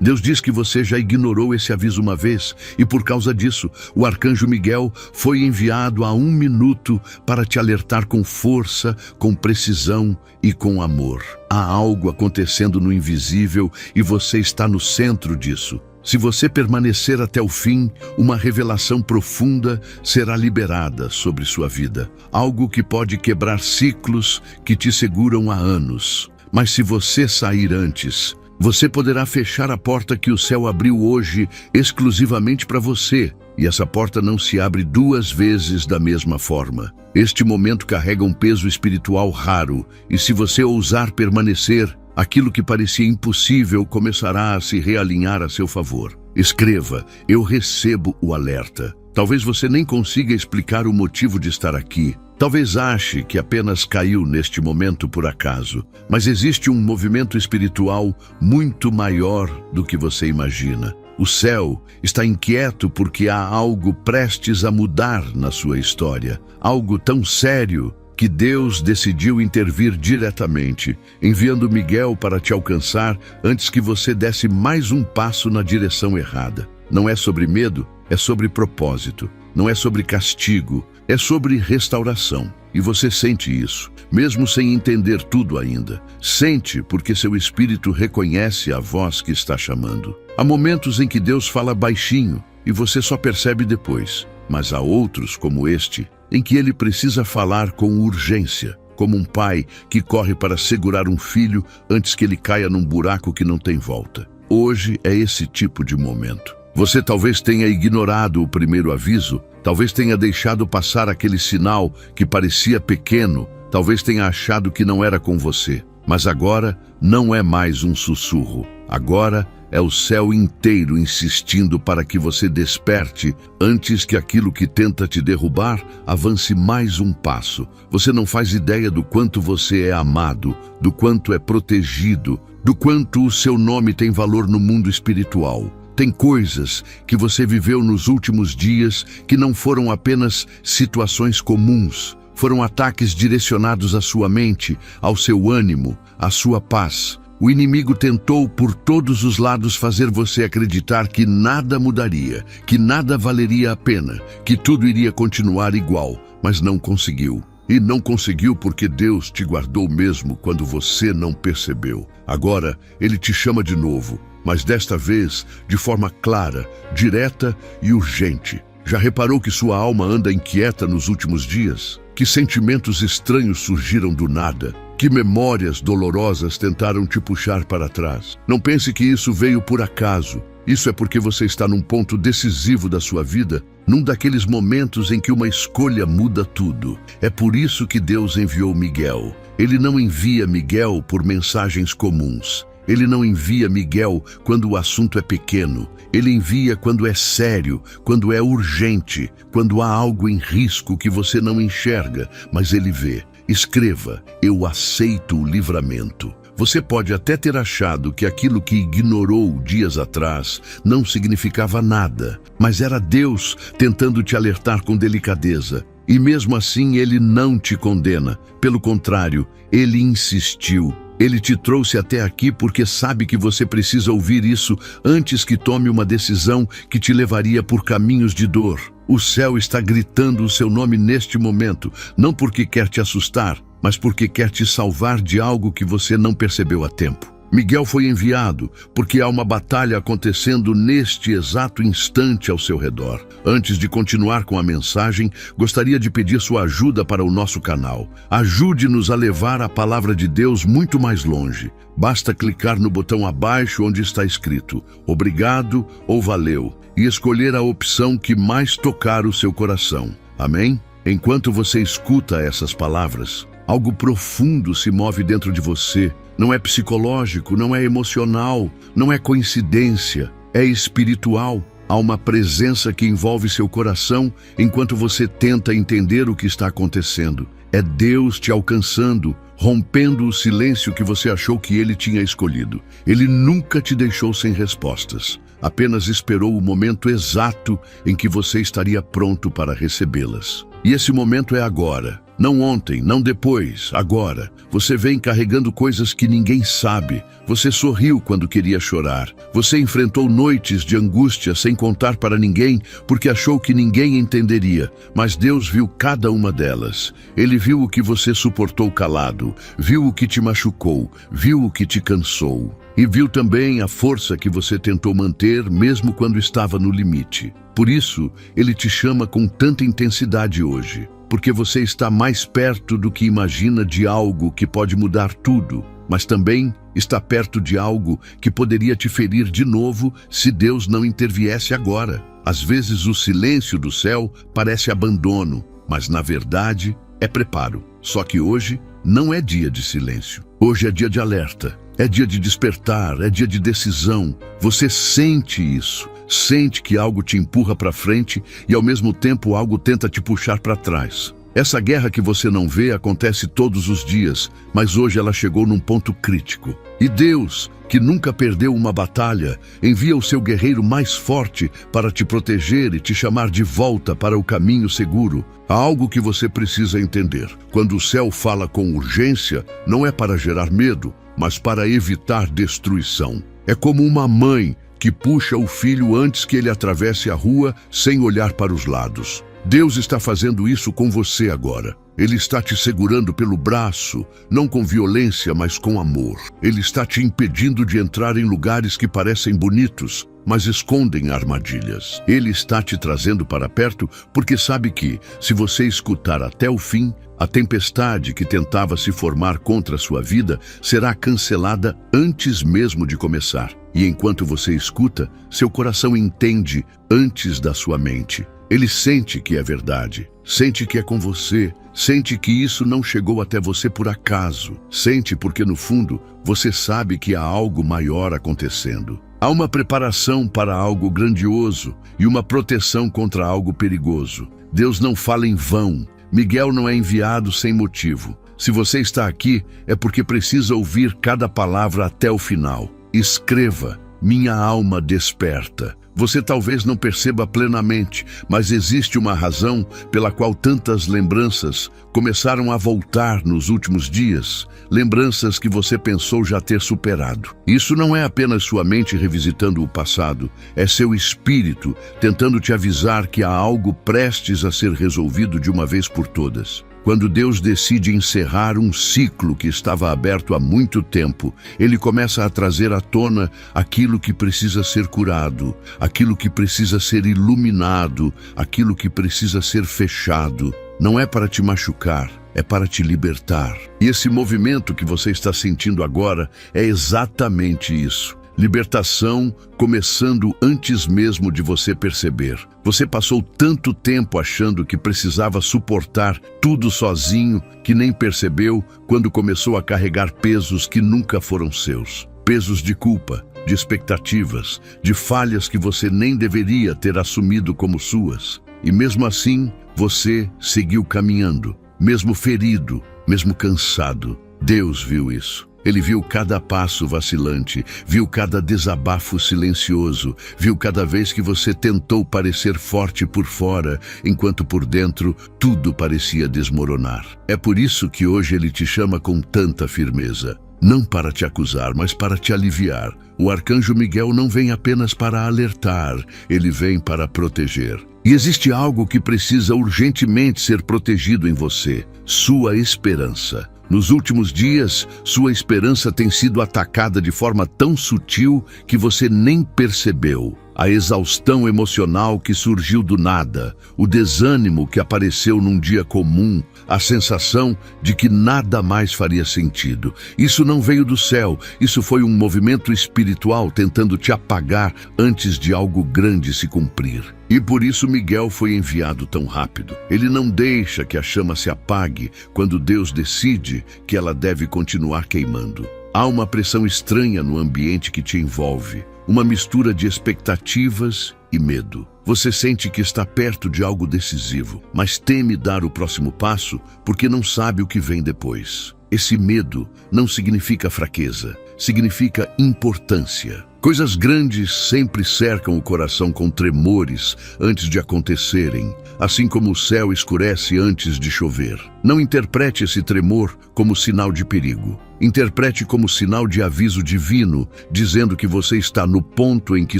Deus diz que você já ignorou esse aviso uma vez e por causa disso, o arcanjo Miguel foi enviado há 1 minuto para te alertar com força, com precisão e com amor. Há algo acontecendo no invisível e você está no centro disso. Se você permanecer até o fim, uma revelação profunda será liberada sobre sua vida. Algo que pode quebrar ciclos que te seguram há anos. Mas se você sair antes, você poderá fechar a porta que o céu abriu hoje exclusivamente para você. E essa porta não se abre 2 vezes da mesma forma. Este momento carrega um peso espiritual raro. E se você ousar permanecer, aquilo que parecia impossível começará a se realinhar a seu favor. Escreva: eu recebo o alerta. Talvez você nem consiga explicar o motivo de estar aqui. Talvez ache que apenas caiu neste momento por acaso. Mas existe um movimento espiritual muito maior do que você imagina. O céu está inquieto porque há algo prestes a mudar na sua história. Algo tão sério que Deus decidiu intervir diretamente, enviando Miguel para te alcançar antes que você desse mais um passo na direção errada. Não é sobre medo, é sobre propósito. Não é sobre castigo, é sobre restauração. E você sente isso, mesmo sem entender tudo ainda. Sente porque seu espírito reconhece a voz que está chamando. Há momentos em que Deus fala baixinho e você só percebe depois. Mas há outros, como este, em que ele precisa falar com urgência, como um pai que corre para segurar um filho antes que ele caia num buraco que não tem volta. Hoje é esse tipo de momento. Você talvez tenha ignorado o primeiro aviso, talvez tenha deixado passar aquele sinal que parecia pequeno, talvez tenha achado que não era com você. Mas agora não é mais um sussurro. Agora é o céu inteiro insistindo para que você desperte antes que aquilo que tenta te derrubar avance mais um passo. Você não faz ideia do quanto você é amado, do quanto é protegido, do quanto o seu nome tem valor no mundo espiritual. Tem coisas que você viveu nos últimos dias que não foram apenas situações comuns. Foram ataques direcionados à sua mente, ao seu ânimo, à sua paz. O inimigo tentou por todos os lados fazer você acreditar que nada mudaria, que nada valeria a pena, que tudo iria continuar igual, mas não conseguiu. E não conseguiu porque Deus te guardou mesmo quando você não percebeu. Agora, Ele te chama de novo, mas desta vez de forma clara, direta e urgente. Já reparou que sua alma anda inquieta nos últimos dias? Que sentimentos estranhos surgiram do nada? Que memórias dolorosas tentaram te puxar para trás? Não pense que isso veio por acaso. Isso é porque você está num ponto decisivo da sua vida, num daqueles momentos em que uma escolha muda tudo. É por isso que Deus enviou Miguel. Ele não envia Miguel por mensagens comuns. Ele não envia Miguel quando o assunto é pequeno. Ele envia quando é sério, quando é urgente, quando há algo em risco que você não enxerga, mas ele vê. Escreva: eu aceito o livramento. Você pode até ter achado que aquilo que ignorou dias atrás não significava nada, mas era Deus tentando te alertar com delicadeza. E mesmo assim Ele não te condena. Pelo contrário, Ele insistiu. Ele te trouxe até aqui porque sabe que você precisa ouvir isso antes que tome uma decisão que te levaria por caminhos de dor. O céu está gritando o seu nome neste momento, não porque quer te assustar, mas porque quer te salvar de algo que você não percebeu a tempo. Miguel foi enviado porque há uma batalha acontecendo neste exato instante ao seu redor. Antes de continuar com a mensagem, gostaria de pedir sua ajuda para o nosso canal. Ajude-nos a levar a palavra de Deus muito mais longe. Basta clicar no botão abaixo onde está escrito "Obrigado" ou "Valeu" e escolher a opção que mais tocar o seu coração. Amém? Enquanto você escuta essas palavras, algo profundo se move dentro de você. Não é psicológico, não é emocional, não é coincidência, é espiritual. Há uma presença que envolve seu coração enquanto você tenta entender o que está acontecendo. É Deus te alcançando, rompendo o silêncio que você achou que Ele tinha escolhido. Ele nunca te deixou sem respostas. Apenas esperou o momento exato em que você estaria pronto para recebê-las. E esse momento é agora. Não ontem, não depois, agora. Você vem carregando coisas que ninguém sabe. Você sorriu quando queria chorar. Você enfrentou noites de angústia sem contar para ninguém, porque achou que ninguém entenderia. Mas Deus viu cada uma delas. Ele viu o que você suportou calado, viu o que te machucou, viu o que te cansou. E viu também a força que você tentou manter mesmo quando estava no limite. Por isso, Ele te chama com tanta intensidade hoje. Porque você está mais perto do que imagina de algo que pode mudar tudo, mas também está perto de algo que poderia te ferir de novo se Deus não interviesse agora. Às vezes o silêncio do céu parece abandono, mas na verdade é preparo. Só que hoje não é dia de silêncio. Hoje é dia de alerta, é dia de despertar, é dia de decisão. Você sente isso. Sente que algo te empurra para frente e ao mesmo tempo algo tenta te puxar para trás. Essa guerra que você não vê acontece todos os dias, mas hoje ela chegou num ponto crítico. E Deus, que nunca perdeu uma batalha, envia o seu guerreiro mais forte para te proteger e te chamar de volta para o caminho seguro. Há algo que você precisa entender. Quando o céu fala com urgência, não é para gerar medo, mas para evitar destruição. É como uma mãe que puxa o filho antes que ele atravesse a rua sem olhar para os lados. Deus está fazendo isso com você agora. Ele está te segurando pelo braço, não com violência, mas com amor. Ele está te impedindo de entrar em lugares que parecem bonitos, mas escondem armadilhas. Ele está te trazendo para perto porque sabe que, se você escutar até o fim, a tempestade que tentava se formar contra a sua vida será cancelada antes mesmo de começar. E enquanto você escuta, seu coração entende antes da sua mente. Ele sente que é verdade, sente que é com você, sente que isso não chegou até você por acaso. Sente porque, no fundo, você sabe que há algo maior acontecendo. Há uma preparação para algo grandioso e uma proteção contra algo perigoso. Deus não fala em vão. Miguel não é enviado sem motivo. Se você está aqui, é porque precisa ouvir cada palavra até o final. Escreva: minha alma desperta. Você talvez não perceba plenamente, mas existe uma razão pela qual tantas lembranças começaram a voltar nos últimos dias, lembranças que você pensou já ter superado. Isso não é apenas sua mente revisitando o passado, é seu espírito tentando te avisar que há algo prestes a ser resolvido de uma vez por todas. Quando Deus decide encerrar um ciclo que estava aberto há muito tempo, Ele começa a trazer à tona aquilo que precisa ser curado, aquilo que precisa ser iluminado, aquilo que precisa ser fechado. Não é para te machucar, é para te libertar. E esse movimento que você está sentindo agora é exatamente isso. Libertação começando antes mesmo de você perceber. Você passou tanto tempo achando que precisava suportar tudo sozinho que nem percebeu quando começou a carregar pesos que nunca foram seus. Pesos de culpa, de expectativas, de falhas que você nem deveria ter assumido como suas. E mesmo assim, você seguiu caminhando, mesmo ferido, mesmo cansado. Deus viu isso. Ele viu cada passo vacilante, viu cada desabafo silencioso, viu cada vez que você tentou parecer forte por fora, enquanto por dentro tudo parecia desmoronar. É por isso que hoje Ele te chama com tanta firmeza. Não para te acusar, mas para te aliviar. O arcanjo Miguel não vem apenas para alertar, ele vem para proteger. E existe algo que precisa urgentemente ser protegido em você: sua esperança. Nos últimos dias, sua esperança tem sido atacada de forma tão sutil que você nem percebeu. A exaustão emocional que surgiu do nada, o desânimo que apareceu num dia comum, a sensação de que nada mais faria sentido. Isso não veio do céu, isso foi um movimento espiritual tentando te apagar antes de algo grande se cumprir. E por isso Miguel foi enviado tão rápido. Ele não deixa que a chama se apague quando Deus decide que ela deve continuar queimando. Há uma pressão estranha no ambiente que te envolve, uma mistura de expectativas e medo. Você sente que está perto de algo decisivo, mas teme dar o próximo passo porque não sabe o que vem depois. Esse medo não significa fraqueza, significa importância. Coisas grandes sempre cercam o coração com tremores antes de acontecerem, assim como o céu escurece antes de chover. Não interprete esse tremor como sinal de perigo. Interprete como sinal de aviso divino, dizendo que você está no ponto em que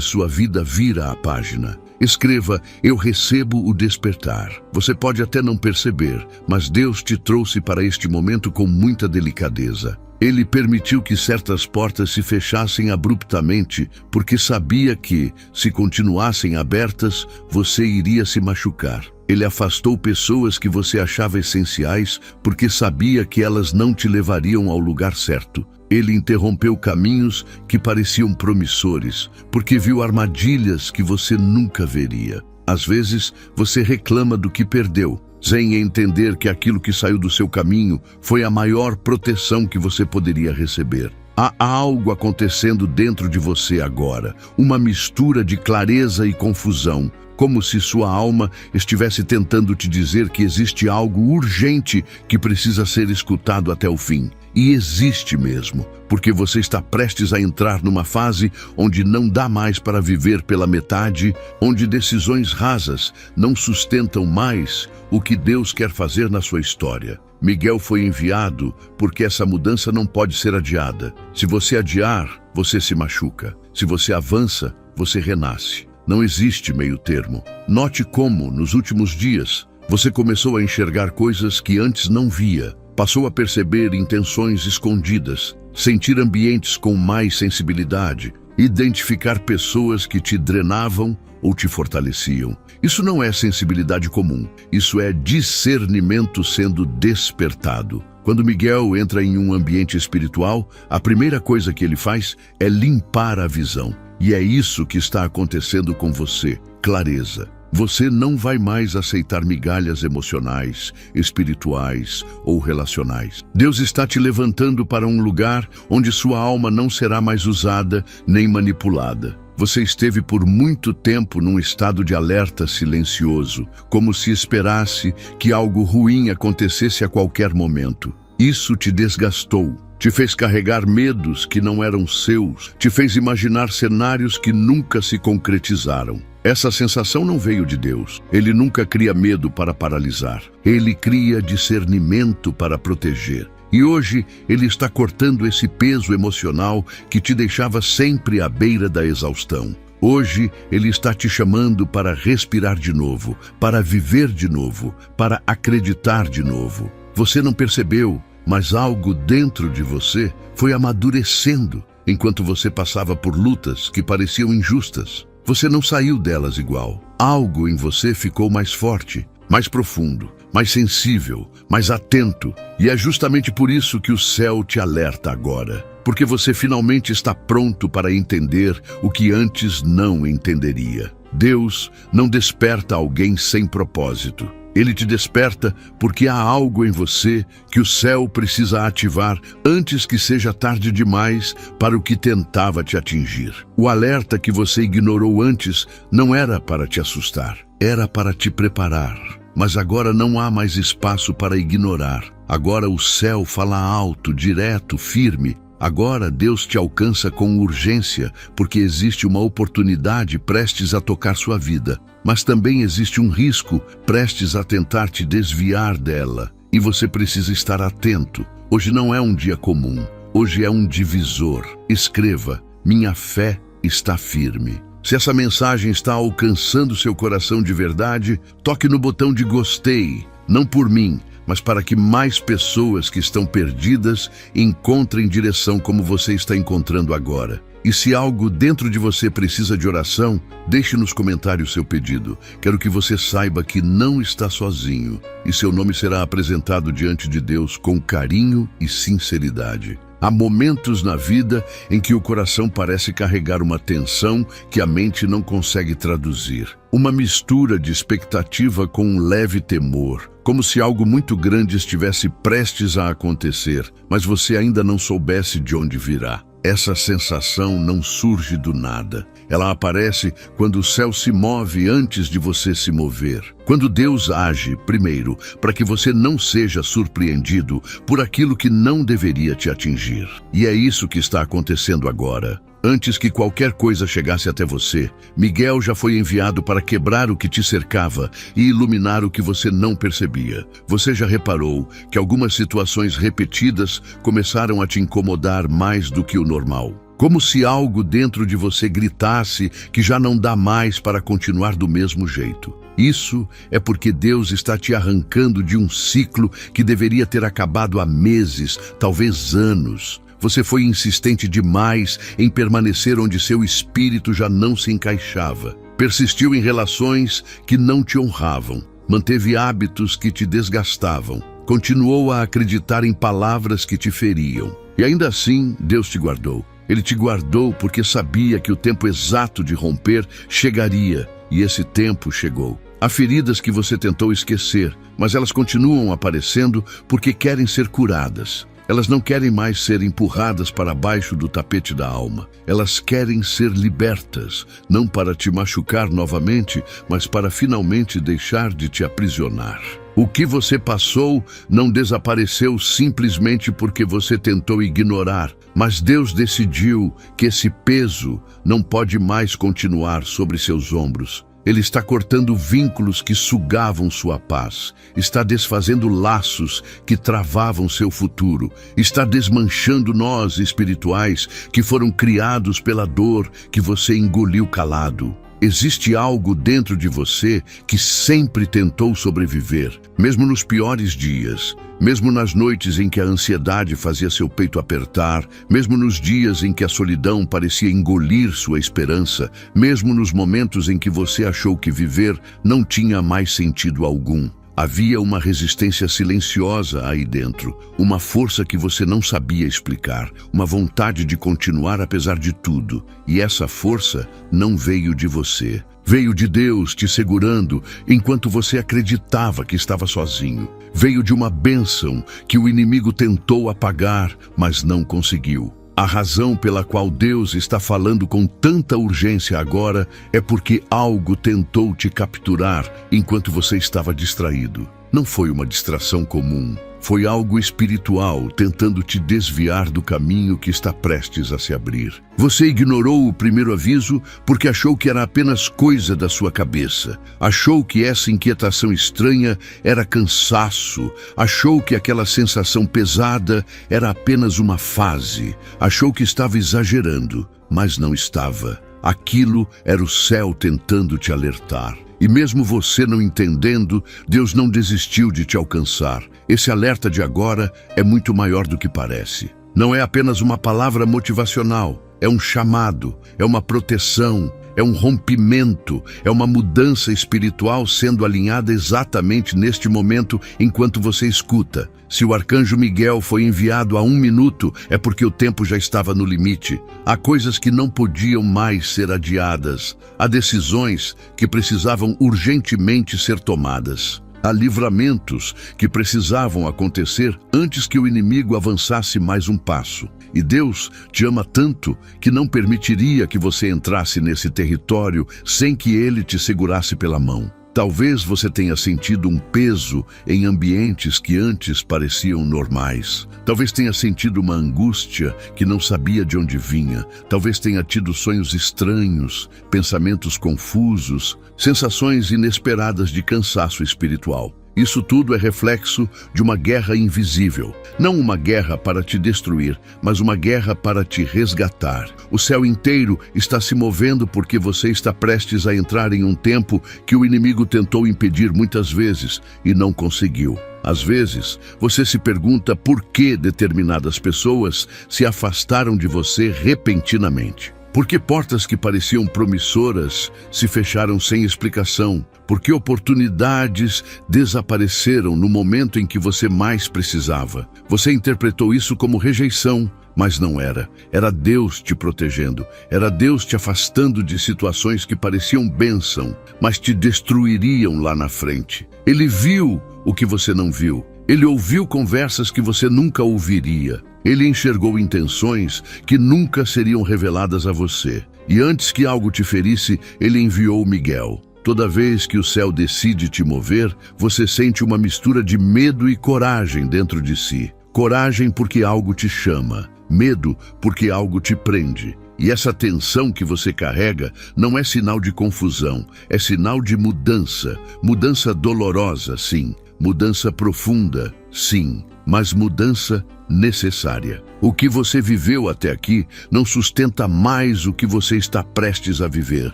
sua vida vira a página. Escreva: eu recebo o despertar. Você pode até não perceber, mas Deus te trouxe para este momento com muita delicadeza. Ele permitiu que certas portas se fechassem abruptamente, porque sabia que, se continuassem abertas, você iria se machucar. Ele afastou pessoas que você achava essenciais, porque sabia que elas não te levariam ao lugar certo. Ele interrompeu caminhos que pareciam promissores, porque viu armadilhas que você nunca veria. Às vezes, você reclama do que perdeu, sem entender que aquilo que saiu do seu caminho foi a maior proteção que você poderia receber. Há algo acontecendo dentro de você agora, uma mistura de clareza e confusão, como se sua alma estivesse tentando te dizer que existe algo urgente que precisa ser escutado até o fim. E existe mesmo, porque você está prestes a entrar numa fase onde não dá mais para viver pela metade, onde decisões rasas não sustentam mais o que Deus quer fazer na sua história. Miguel foi enviado porque essa mudança não pode ser adiada. Se você adiar, você se machuca. Se você avança, você renasce. Não existe meio termo. Note como, nos últimos dias, você começou a enxergar coisas que antes não via. Passou a perceber intenções escondidas, sentir ambientes com mais sensibilidade, identificar pessoas que te drenavam ou te fortaleciam. Isso não é sensibilidade comum, isso é discernimento sendo despertado. Quando Miguel entra em um ambiente espiritual, a primeira coisa que ele faz é limpar a visão. E é isso que está acontecendo com você, clareza. Você não vai mais aceitar migalhas emocionais, espirituais ou relacionais. Deus está te levantando para um lugar onde sua alma não será mais usada nem manipulada. Você esteve por muito tempo num estado de alerta silencioso, como se esperasse que algo ruim acontecesse a qualquer momento. Isso te desgastou. Te fez carregar medos que não eram seus, te fez imaginar cenários que nunca se concretizaram. Essa sensação não veio de Deus. Ele nunca cria medo para paralisar. Ele cria discernimento para proteger. E hoje ele está cortando esse peso emocional que te deixava sempre à beira da exaustão. Hoje ele está te chamando para respirar de novo, para viver de novo, para acreditar de novo. Você não percebeu, mas algo dentro de você foi amadurecendo enquanto você passava por lutas que pareciam injustas. Você não saiu delas igual. Algo em você ficou mais forte, mais profundo, mais sensível, mais atento. E é justamente por isso que o céu te alerta agora. Porque você finalmente está pronto para entender o que antes não entenderia. Deus não desperta alguém sem propósito. Ele te desperta porque há algo em você que o céu precisa ativar antes que seja tarde demais para o que tentava te atingir. O alerta que você ignorou antes não era para te assustar, era para te preparar. Mas agora não há mais espaço para ignorar. Agora o céu fala alto, direto, firme. Agora Deus te alcança com urgência, porque existe uma oportunidade prestes a tocar sua vida. Mas também existe um risco prestes a tentar te desviar dela. E você precisa estar atento. Hoje não é um dia comum. Hoje é um divisor. Escreva: minha fé está firme. Se essa mensagem está alcançando seu coração de verdade, toque no botão de gostei, não por mim, mas para que mais pessoas que estão perdidas encontrem direção como você está encontrando agora. E se algo dentro de você precisa de oração, deixe nos comentários seu pedido. Quero que você saiba que não está sozinho e seu nome será apresentado diante de Deus com carinho e sinceridade. Há momentos na vida em que o coração parece carregar uma tensão que a mente não consegue traduzir. Uma mistura de expectativa com um leve temor, como se algo muito grande estivesse prestes a acontecer, mas você ainda não soubesse de onde virá. Essa sensação não surge do nada. Ela aparece quando o céu se move antes de você se mover. Quando Deus age, primeiro, para que você não seja surpreendido por aquilo que não deveria te atingir. E é isso que está acontecendo agora. Antes que qualquer coisa chegasse até você, Miguel já foi enviado para quebrar o que te cercava e iluminar o que você não percebia. Você já reparou que algumas situações repetidas começaram a te incomodar mais do que o normal? Como se algo dentro de você gritasse que já não dá mais para continuar do mesmo jeito. Isso é porque Deus está te arrancando de um ciclo que deveria ter acabado há meses, talvez anos. Você foi insistente demais em permanecer onde seu espírito já não se encaixava. Persistiu em relações que não te honravam. Manteve hábitos que te desgastavam. Continuou a acreditar em palavras que te feriam. E ainda assim, Deus te guardou. Ele te guardou porque sabia que o tempo exato de romper chegaria. E esse tempo chegou. Há feridas que você tentou esquecer, mas elas continuam aparecendo porque querem ser curadas. Elas não querem mais ser empurradas para baixo do tapete da alma. Elas querem ser libertas, não para te machucar novamente, mas para finalmente deixar de te aprisionar. O que você passou não desapareceu simplesmente porque você tentou ignorar, mas Deus decidiu que esse peso não pode mais continuar sobre seus ombros. Ele está cortando vínculos que sugavam sua paz, está desfazendo laços que travavam seu futuro, está desmanchando nós espirituais que foram criados pela dor que você engoliu calado. Existe algo dentro de você que sempre tentou sobreviver, mesmo nos piores dias, mesmo nas noites em que a ansiedade fazia seu peito apertar, mesmo nos dias em que a solidão parecia engolir sua esperança, mesmo nos momentos em que você achou que viver não tinha mais sentido algum. Havia uma resistência silenciosa aí dentro, uma força que você não sabia explicar, uma vontade de continuar apesar de tudo. E essa força não veio de você. Veio de Deus te segurando enquanto você acreditava que estava sozinho. Veio de uma bênção que o inimigo tentou apagar, mas não conseguiu. A razão pela qual Deus está falando com tanta urgência agora é porque algo tentou te capturar enquanto você estava distraído. Não foi uma distração comum. Foi algo espiritual tentando te desviar do caminho que está prestes a se abrir. Você ignorou o primeiro aviso porque achou que era apenas coisa da sua cabeça. Achou que essa inquietação estranha era cansaço. Achou que aquela sensação pesada era apenas uma fase. Achou que estava exagerando, mas não estava. Aquilo era o céu tentando te alertar. E mesmo você não entendendo, Deus não desistiu de te alcançar. Esse alerta de agora é muito maior do que parece. Não é apenas uma palavra motivacional, é um chamado, é uma proteção, é um rompimento, é uma mudança espiritual sendo alinhada exatamente neste momento enquanto você escuta. Se o arcanjo Miguel foi enviado há 1 minuto, é porque o tempo já estava no limite. Há coisas que não podiam mais ser adiadas. Há decisões que precisavam urgentemente ser tomadas. Há livramentos que precisavam acontecer antes que o inimigo avançasse mais um passo. E Deus te ama tanto que não permitiria que você entrasse nesse território sem que Ele te segurasse pela mão. Talvez você tenha sentido um peso em ambientes que antes pareciam normais. Talvez tenha sentido uma angústia que não sabia de onde vinha. Talvez tenha tido sonhos estranhos, pensamentos confusos, sensações inesperadas de cansaço espiritual. Isso tudo é reflexo de uma guerra invisível. Não uma guerra para te destruir, mas uma guerra para te resgatar. O céu inteiro está se movendo porque você está prestes a entrar em um tempo que o inimigo tentou impedir muitas vezes e não conseguiu. Às vezes, você se pergunta por que determinadas pessoas se afastaram de você repentinamente. Por que portas que pareciam promissoras se fecharam sem explicação? Por que oportunidades desapareceram no momento em que você mais precisava? Você interpretou isso como rejeição, mas não era. Era Deus te protegendo. Era Deus te afastando de situações que pareciam bênção, mas te destruiriam lá na frente. Ele viu o que você não viu. Ele ouviu conversas que você nunca ouviria. Ele enxergou intenções que nunca seriam reveladas a você. E antes que algo te ferisse, ele enviou Miguel. Toda vez que o céu decide te mover, você sente uma mistura de medo e coragem dentro de si. Coragem porque algo te chama, medo porque algo te prende. E essa tensão que você carrega não é sinal de confusão, é sinal de mudança. Mudança dolorosa, sim. Mudança profunda, sim. Mas mudança necessária. O que você viveu até aqui não sustenta mais o que você está prestes a viver.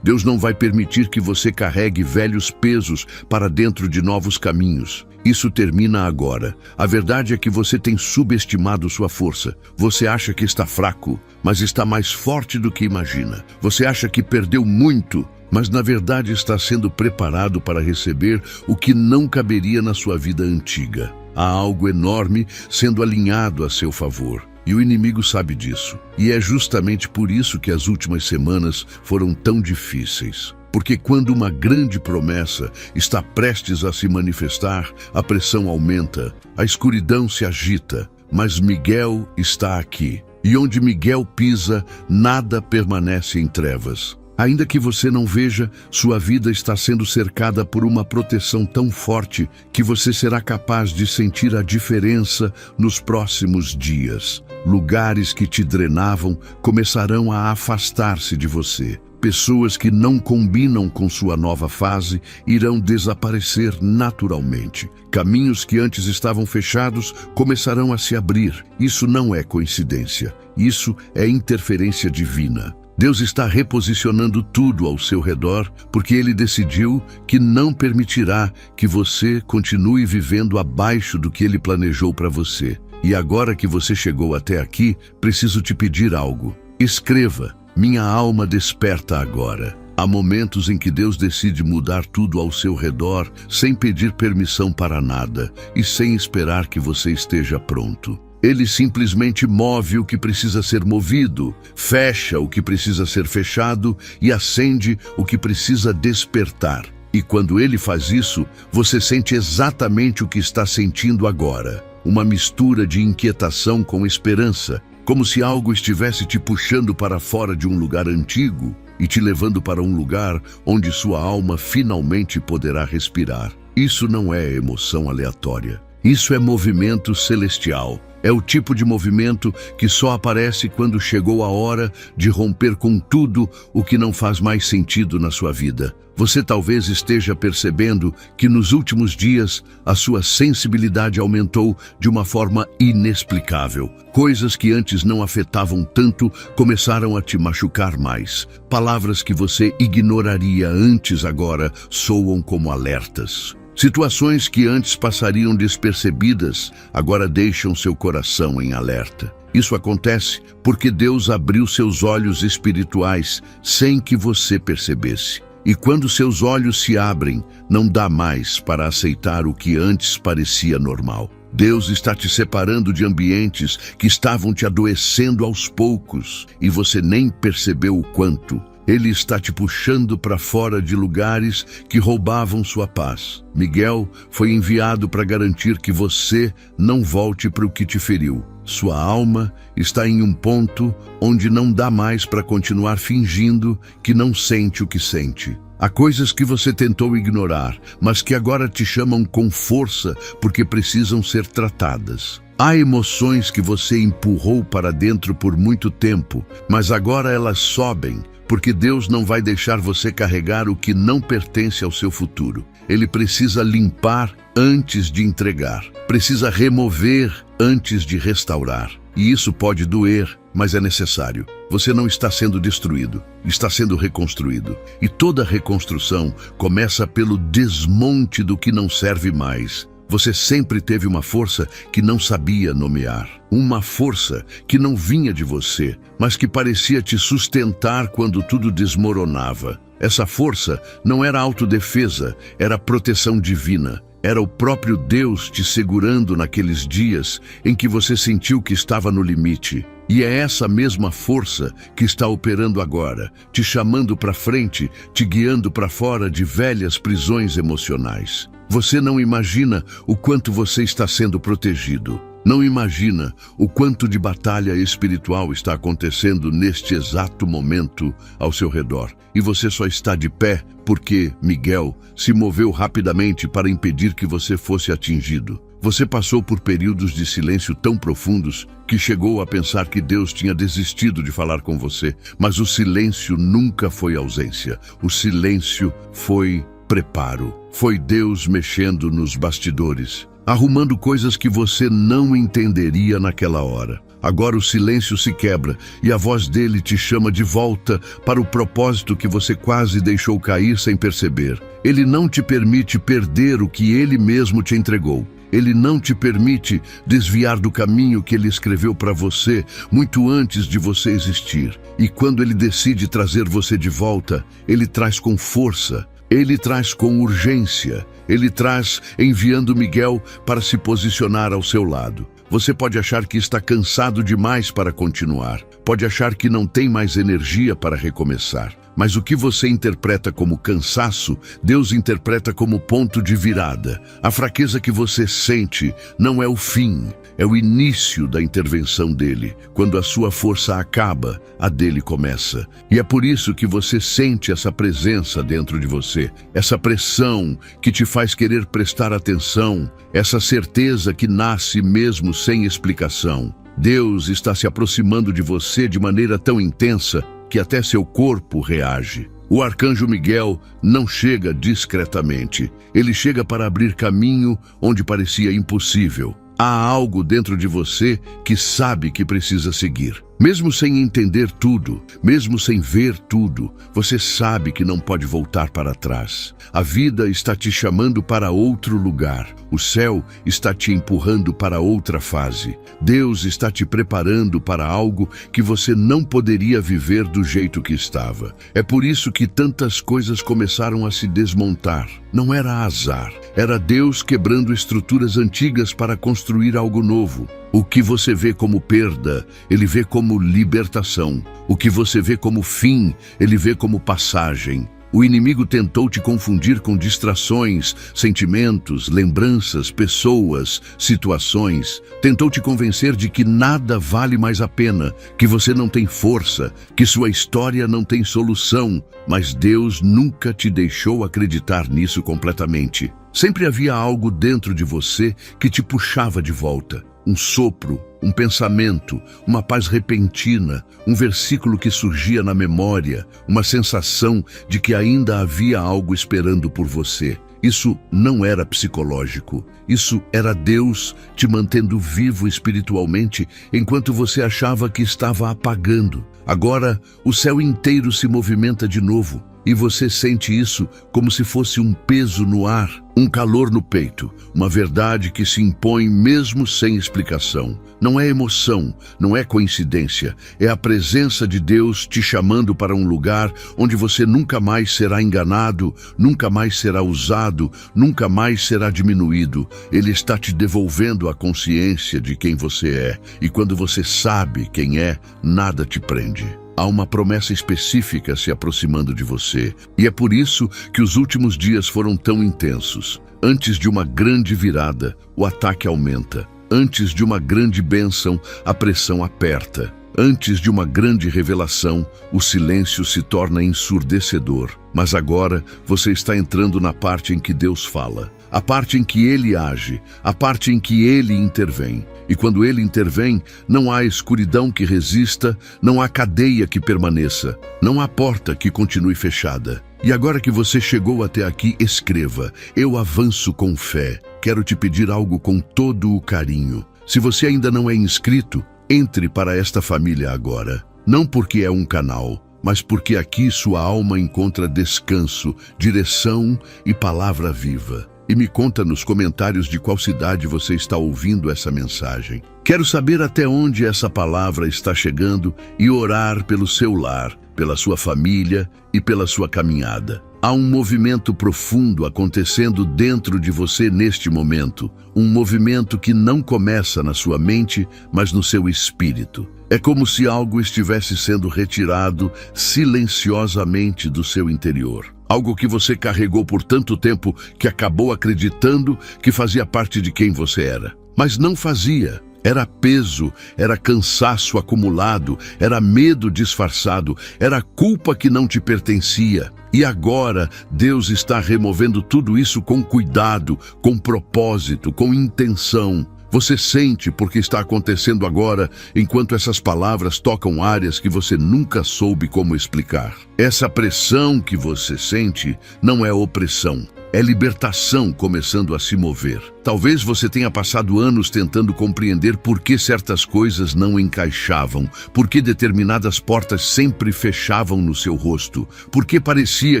Deus não vai permitir que você carregue velhos pesos para dentro de novos caminhos. Isso termina agora. A verdade é que você tem subestimado sua força. Você acha que está fraco, mas está mais forte do que imagina. Você acha que perdeu muito, mas na verdade está sendo preparado para receber o que não caberia na sua vida antiga. Há algo enorme sendo alinhado a seu favor. E o inimigo sabe disso. E é justamente por isso que as últimas semanas foram tão difíceis. Porque quando uma grande promessa está prestes a se manifestar, a pressão aumenta, a escuridão se agita. Mas Miguel está aqui. E onde Miguel pisa, nada permanece em trevas. Ainda que você não veja, sua vida está sendo cercada por uma proteção tão forte que você será capaz de sentir a diferença nos próximos dias. Lugares que te drenavam começarão a afastar-se de você. Pessoas que não combinam com sua nova fase irão desaparecer naturalmente. Caminhos que antes estavam fechados começarão a se abrir. Isso não é coincidência. Isso é interferência divina. Deus está reposicionando tudo ao seu redor porque Ele decidiu que não permitirá que você continue vivendo abaixo do que Ele planejou para você. E agora que você chegou até aqui, preciso te pedir algo. Escreva: minha alma desperta agora. Há momentos em que Deus decide mudar tudo ao seu redor sem pedir permissão para nada e sem esperar que você esteja pronto. Ele simplesmente move o que precisa ser movido, fecha o que precisa ser fechado e acende o que precisa despertar. E quando ele faz isso, você sente exatamente o que está sentindo agora. Uma mistura de inquietação com esperança, como se algo estivesse te puxando para fora de um lugar antigo e te levando para um lugar onde sua alma finalmente poderá respirar. Isso não é emoção aleatória. Isso é movimento celestial. É o tipo de movimento que só aparece quando chegou a hora de romper com tudo o que não faz mais sentido na sua vida. Você talvez esteja percebendo que nos últimos dias a sua sensibilidade aumentou de uma forma inexplicável. Coisas que antes não afetavam tanto começaram a te machucar mais. Palavras que você ignoraria antes agora soam como alertas. Situações que antes passariam despercebidas, agora deixam seu coração em alerta. Isso acontece porque Deus abriu seus olhos espirituais sem que você percebesse. E quando seus olhos se abrem, não dá mais para aceitar o que antes parecia normal. Deus está te separando de ambientes que estavam te adoecendo aos poucos e você nem percebeu o quanto. Ele está te puxando para fora de lugares que roubavam sua paz. Miguel foi enviado para garantir que você não volte para o que te feriu. Sua alma está em um ponto onde não dá mais para continuar fingindo que não sente o que sente. Há coisas que você tentou ignorar, mas que agora te chamam com força porque precisam ser tratadas. Há emoções que você empurrou para dentro por muito tempo, mas agora elas sobem, porque Deus não vai deixar você carregar o que não pertence ao seu futuro. Ele precisa limpar antes de entregar, precisa remover antes de restaurar. E isso pode doer, mas é necessário. Você não está sendo destruído, está sendo reconstruído. E toda reconstrução começa pelo desmonte do que não serve mais. Você sempre teve uma força que não sabia nomear. Uma força que não vinha de você, mas que parecia te sustentar quando tudo desmoronava. Essa força não era autodefesa, era proteção divina. Era o próprio Deus te segurando naqueles dias em que você sentiu que estava no limite. E é essa mesma força que está operando agora, te chamando para frente, te guiando para fora de velhas prisões emocionais. Você não imagina o quanto você está sendo protegido. Não imagina o quanto de batalha espiritual está acontecendo neste exato momento ao seu redor. E você só está de pé porque Miguel se moveu rapidamente para impedir que você fosse atingido. Você passou por períodos de silêncio tão profundos que chegou a pensar que Deus tinha desistido de falar com você. Mas o silêncio nunca foi ausência. O silêncio foi preparo. Foi Deus mexendo nos bastidores, arrumando coisas que você não entenderia naquela hora. Agora o silêncio se quebra e a voz dele te chama de volta para o propósito que você quase deixou cair sem perceber. Ele não te permite perder o que ele mesmo te entregou. Ele não te permite desviar do caminho que ele escreveu para você muito antes de você existir. E quando ele decide trazer você de volta, ele traz com força. Ele traz com urgência, ele traz enviando Miguel para se posicionar ao seu lado. Você pode achar que está cansado demais para continuar, pode achar que não tem mais energia para recomeçar. Mas o que você interpreta como cansaço, Deus interpreta como ponto de virada. A fraqueza que você sente não é o fim, é o início da intervenção dele. Quando a sua força acaba, a dele começa. E é por isso que você sente essa presença dentro de você, essa pressão que te faz querer prestar atenção, essa certeza que nasce mesmo sem explicação. Deus está se aproximando de você de maneira tão intensa que até seu corpo reage. O arcanjo Miguel não chega discretamente. Ele chega para abrir caminho onde parecia impossível. Há algo dentro de você que sabe que precisa seguir. Mesmo sem entender tudo, mesmo sem ver tudo, você sabe que não pode voltar para trás. A vida está te chamando para outro lugar. O céu está te empurrando para outra fase. Deus está te preparando para algo que você não poderia viver do jeito que estava. É por isso que tantas coisas começaram a se desmontar. Não era azar, era Deus quebrando estruturas antigas para construir algo novo. O que você vê como perda, ele vê como libertação. O que você vê como fim, ele vê como passagem. O inimigo tentou te confundir com distrações, sentimentos, lembranças, pessoas, situações. Tentou te convencer de que nada vale mais a pena, que você não tem força, que sua história não tem solução. Mas Deus nunca te deixou acreditar nisso completamente. Sempre havia algo dentro de você que te puxava de volta. Um sopro, um pensamento, uma paz repentina, um versículo que surgia na memória, uma sensação de que ainda havia algo esperando por você. Isso não era psicológico. Isso era Deus te mantendo vivo espiritualmente enquanto você achava que estava apagando. Agora, o céu inteiro se movimenta de novo. E você sente isso como se fosse um peso no ar, um calor no peito, uma verdade que se impõe mesmo sem explicação. Não é emoção, não é coincidência, é a presença de Deus te chamando para um lugar onde você nunca mais será enganado, nunca mais será usado, nunca mais será diminuído. Ele está te devolvendo a consciência de quem você é, e quando você sabe quem é, nada te prende. Há uma promessa específica se aproximando de você. E é por isso que os últimos dias foram tão intensos. Antes de uma grande virada, o ataque aumenta. Antes de uma grande bênção, a pressão aperta. Antes de uma grande revelação, o silêncio se torna ensurdecedor. Mas agora você está entrando na parte em que Deus fala. A parte em que Ele age, a parte em que Ele intervém. E quando Ele intervém, não há escuridão que resista, não há cadeia que permaneça, não há porta que continue fechada. E agora que você chegou até aqui, escreva: eu avanço com fé. Quero te pedir algo com todo o carinho. Se você ainda não é inscrito, entre para esta família agora. Não porque é um canal, mas porque aqui sua alma encontra descanso, direção e palavra viva. E me conta nos comentários de qual cidade você está ouvindo essa mensagem. Quero saber até onde essa palavra está chegando e orar pelo seu lar, pela sua família e pela sua caminhada. Há Há um movimento profundo acontecendo dentro de você neste momento. Um movimento que não começa na sua mente, mas no seu espírito. É como se algo estivesse sendo retirado silenciosamente do seu interior. Algo que você carregou por tanto tempo que acabou acreditando que fazia parte de quem você era. Mas não fazia. Era peso, era cansaço acumulado, era medo disfarçado, era culpa que não te pertencia. E agora Deus está removendo tudo isso com cuidado, com propósito, com intenção. Você sente porque está acontecendo agora, enquanto essas palavras tocam áreas que você nunca soube como explicar. Essa pressão que você sente não é opressão. É libertação começando a se mover. Talvez você tenha passado anos tentando compreender por que certas coisas não encaixavam, por que determinadas portas sempre fechavam no seu rosto, por que parecia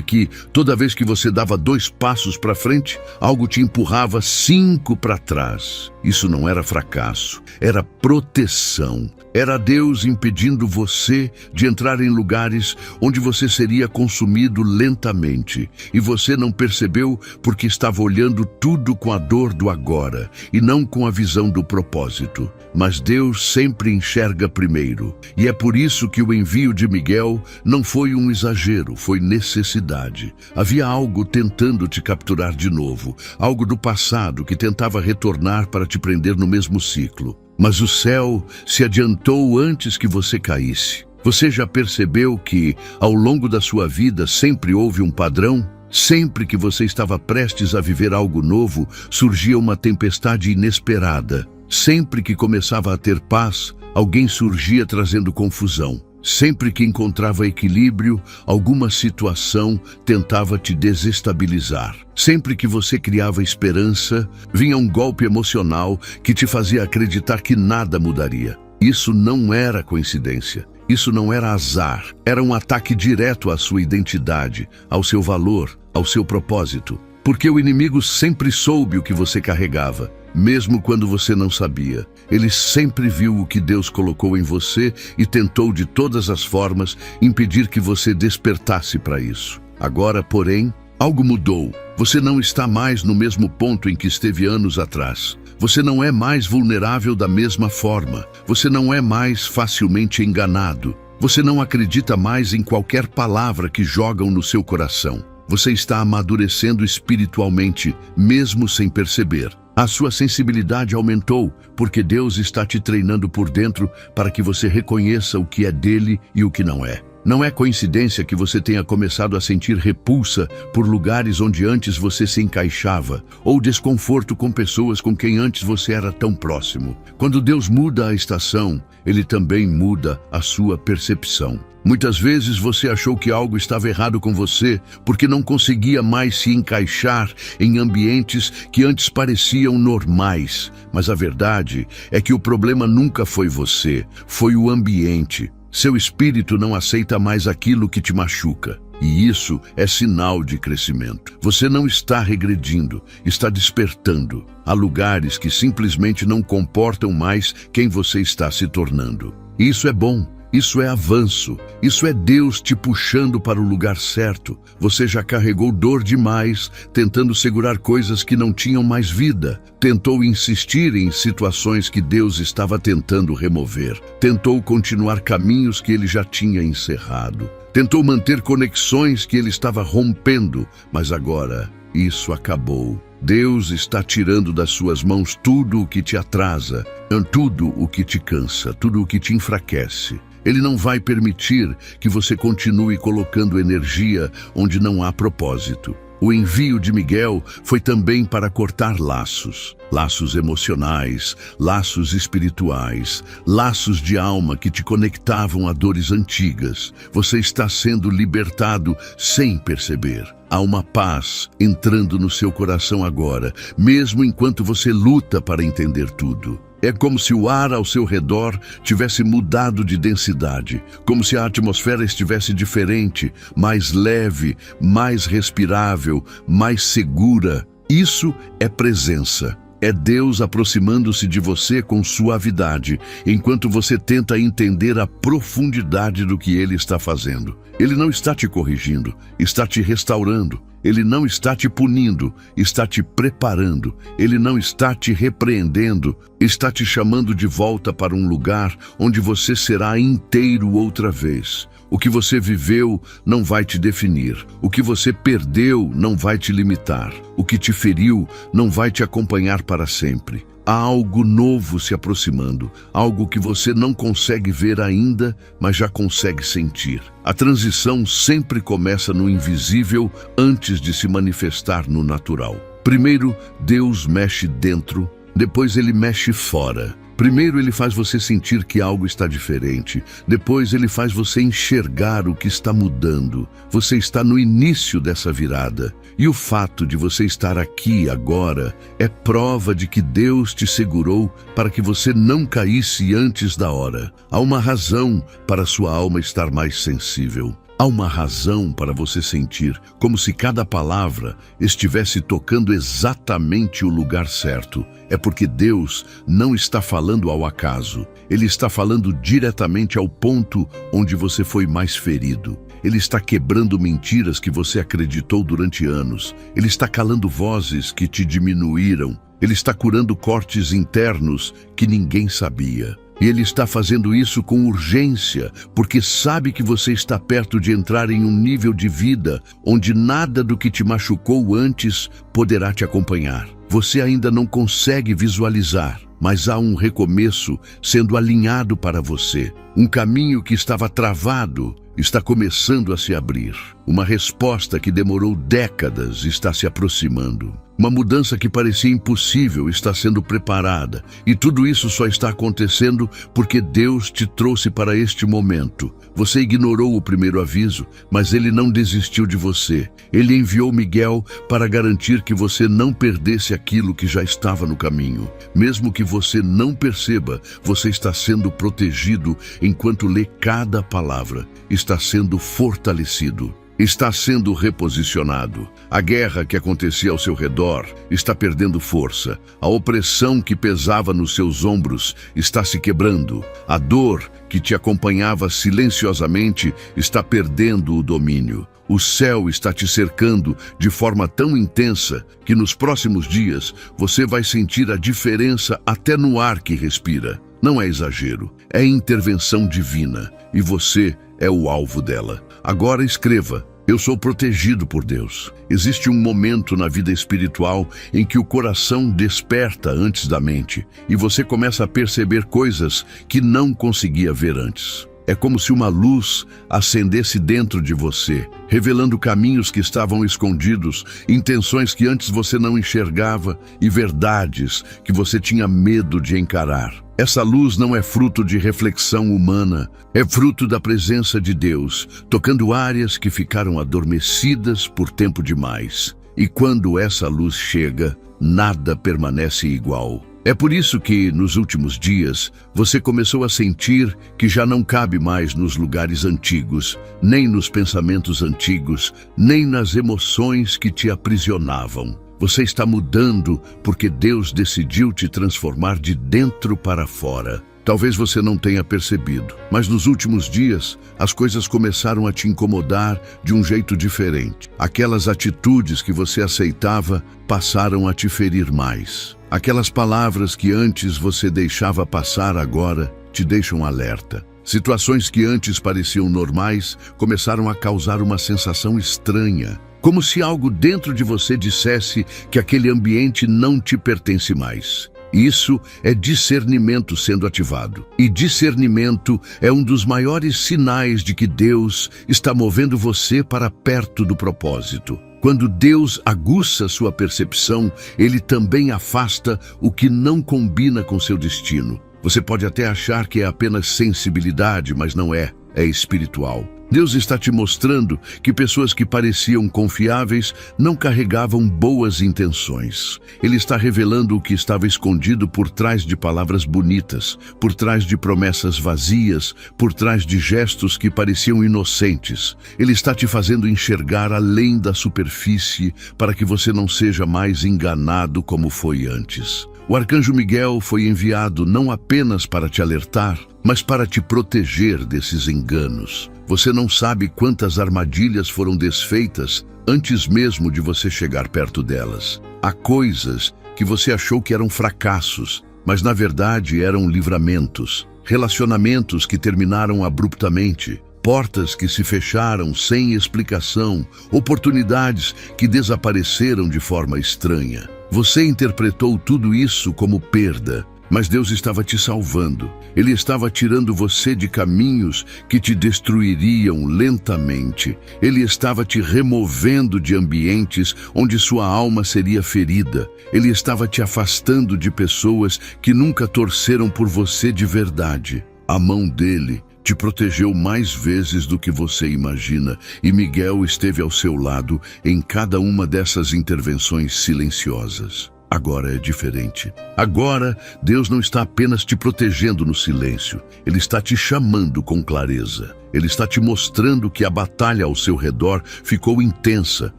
que, toda vez que você dava 2 passos para frente, algo te empurrava 5 para trás. Isso não era fracasso, era proteção. Era Deus impedindo você de entrar em lugares onde você seria consumido lentamente. E você não percebeu porque estava olhando tudo com a dor do agora e não com a visão do propósito. Mas Deus sempre enxerga primeiro. E é por isso que o envio de Miguel não foi um exagero, foi necessidade. Havia algo tentando te capturar de novo, algo do passado que tentava retornar para te prender no mesmo ciclo. Mas o céu se adiantou antes que você caísse. Você já percebeu que, ao longo da sua vida, sempre houve um padrão? Sempre que você estava prestes a viver algo novo, surgia uma tempestade inesperada. Sempre que começava a ter paz, alguém surgia trazendo confusão. Sempre que encontrava equilíbrio, alguma situação tentava te desestabilizar. Sempre que você criava esperança, vinha um golpe emocional que te fazia acreditar que nada mudaria. Isso não era coincidência. Isso não era azar. Era um ataque direto à sua identidade, ao seu valor, ao seu propósito. Porque o inimigo sempre soube o que você carregava, mesmo quando você não sabia. Ele sempre viu o que Deus colocou em você e tentou de todas as formas impedir que você despertasse para isso. Agora, porém, algo mudou. Você não está mais no mesmo ponto em que esteve anos atrás. Você não é mais vulnerável da mesma forma. Você não é mais facilmente enganado. Você não acredita mais em qualquer palavra que jogam no seu coração. Você está amadurecendo espiritualmente, mesmo sem perceber. A sua sensibilidade aumentou, porque Deus está te treinando por dentro para que você reconheça o que é dele e o que não é. Não é coincidência que você tenha começado a sentir repulsa por lugares onde antes você se encaixava, ou desconforto com pessoas com quem antes você era tão próximo. Quando Deus muda a estação, Ele também muda a sua percepção. Muitas vezes você achou que algo estava errado com você porque não conseguia mais se encaixar em ambientes que antes pareciam normais. Mas a verdade é que o problema nunca foi você, foi o ambiente. Seu espírito não aceita mais aquilo que te machuca. E isso é sinal de crescimento. Você não está regredindo, está despertando. Há lugares que simplesmente não comportam mais quem você está se tornando. Isso é bom. Isso é avanço, isso é Deus te puxando para o lugar certo. Você já carregou dor demais, tentando segurar coisas que não tinham mais vida. Tentou insistir em situações que Deus estava tentando remover. Tentou continuar caminhos que Ele já tinha encerrado. Tentou manter conexões que Ele estava rompendo, mas agora isso acabou. Deus está tirando das suas mãos tudo o que te atrasa, tudo o que te cansa, tudo o que te enfraquece. Ele não vai permitir que você continue colocando energia onde não há propósito. O envio de Miguel foi também para cortar laços. Laços emocionais, laços espirituais, laços de alma que te conectavam a dores antigas. Você está sendo libertado sem perceber. Há uma paz entrando no seu coração agora, mesmo enquanto você luta para entender tudo. É como se o ar ao seu redor tivesse mudado de densidade, como se a atmosfera estivesse diferente, mais leve, mais respirável, mais segura. Isso é presença. É Deus aproximando-se de você com suavidade, enquanto você tenta entender a profundidade do que Ele está fazendo. Ele não está te corrigindo, está te restaurando. Ele não está te punindo, está te preparando. Ele não está te repreendendo, está te chamando de volta para um lugar onde você será inteiro outra vez. O que você viveu não vai te definir. O que você perdeu não vai te limitar. O que te feriu não vai te acompanhar para sempre. Há algo novo se aproximando, algo que você não consegue ver ainda, mas já consegue sentir. A transição sempre começa no invisível antes de se manifestar no natural. Primeiro, Deus mexe dentro, depois Ele mexe fora. Primeiro Ele faz você sentir que algo está diferente. Depois Ele faz você enxergar o que está mudando. Você está no início dessa virada. E o fato de você estar aqui agora é prova de que Deus te segurou para que você não caísse antes da hora. Há uma razão para sua alma estar mais sensível. Há uma razão para você sentir como se cada palavra estivesse tocando exatamente o lugar certo. É porque Deus não está falando ao acaso. Ele está falando diretamente ao ponto onde você foi mais ferido. Ele está quebrando mentiras que você acreditou durante anos. Ele está calando vozes que te diminuíram. Ele está curando cortes internos que ninguém sabia. E Ele está fazendo isso com urgência, porque sabe que você está perto de entrar em um nível de vida onde nada do que te machucou antes poderá te acompanhar. Você ainda não consegue visualizar, mas há um recomeço sendo alinhado para você. Um caminho que estava travado está começando a se abrir. Uma resposta que demorou décadas está se aproximando. Uma mudança que parecia impossível está sendo preparada. E tudo isso só está acontecendo porque Deus te trouxe para este momento. Você ignorou o primeiro aviso, mas Ele não desistiu de você. Ele enviou Miguel para garantir que você não perdesse aquilo que já estava no caminho. Mesmo que você não perceba, você está sendo protegido enquanto lê cada palavra. Está sendo fortalecido. Está sendo reposicionado. A guerra que acontecia ao seu redor está perdendo força. A opressão que pesava nos seus ombros está se quebrando. A dor que te acompanhava silenciosamente está perdendo o domínio. O céu está te cercando de forma tão intensa que nos próximos dias você vai sentir a diferença até no ar que respira. Não é exagero, é intervenção divina e você é o alvo dela. Agora escreva: eu sou protegido por Deus. Existe um momento na vida espiritual em que o coração desperta antes da mente e você começa a perceber coisas que não conseguia ver antes. É como se uma luz acendesse dentro de você, revelando caminhos que estavam escondidos, intenções que antes você não enxergava e verdades que você tinha medo de encarar. Essa luz não é fruto de reflexão humana, é fruto da presença de Deus, tocando áreas que ficaram adormecidas por tempo demais. E quando essa luz chega, nada permanece igual. É por isso que, nos últimos dias, você começou a sentir que já não cabe mais nos lugares antigos, nem nos pensamentos antigos, nem nas emoções que te aprisionavam. Você está mudando porque Deus decidiu te transformar de dentro para fora. Talvez você não tenha percebido, mas nos últimos dias as coisas começaram a te incomodar de um jeito diferente. Aquelas atitudes que você aceitava passaram a te ferir mais. Aquelas palavras que antes você deixava passar agora te deixam alerta. Situações que antes pareciam normais começaram a causar uma sensação estranha, como se algo dentro de você dissesse que aquele ambiente não te pertence mais. Isso é discernimento sendo ativado. E discernimento é um dos maiores sinais de que Deus está movendo você para perto do propósito. Quando Deus aguça sua percepção, Ele também afasta o que não combina com seu destino. Você pode até achar que é apenas sensibilidade, mas não é. É espiritual. Deus está te mostrando que pessoas que pareciam confiáveis não carregavam boas intenções. Ele está revelando o que estava escondido por trás de palavras bonitas, por trás de promessas vazias, por trás de gestos que pareciam inocentes. Ele está te fazendo enxergar além da superfície para que você não seja mais enganado como foi antes. O arcanjo Miguel foi enviado não apenas para te alertar, mas para te proteger desses enganos. Você não sabe quantas armadilhas foram desfeitas antes mesmo de você chegar perto delas. Há coisas que você achou que eram fracassos, mas na verdade eram livramentos. Relacionamentos que terminaram abruptamente. Portas que se fecharam sem explicação. Oportunidades que desapareceram de forma estranha. Você interpretou tudo isso como perda, mas Deus estava te salvando. Ele estava tirando você de caminhos que te destruiriam lentamente. Ele estava te removendo de ambientes onde sua alma seria ferida. Ele estava te afastando de pessoas que nunca torceram por você de verdade. A mão dele te protegeu mais vezes do que você imagina, e Miguel esteve ao seu lado em cada uma dessas intervenções silenciosas. Agora é diferente. Agora, Deus não está apenas te protegendo no silêncio. Ele está te chamando com clareza. Ele está te mostrando que a batalha ao seu redor ficou intensa,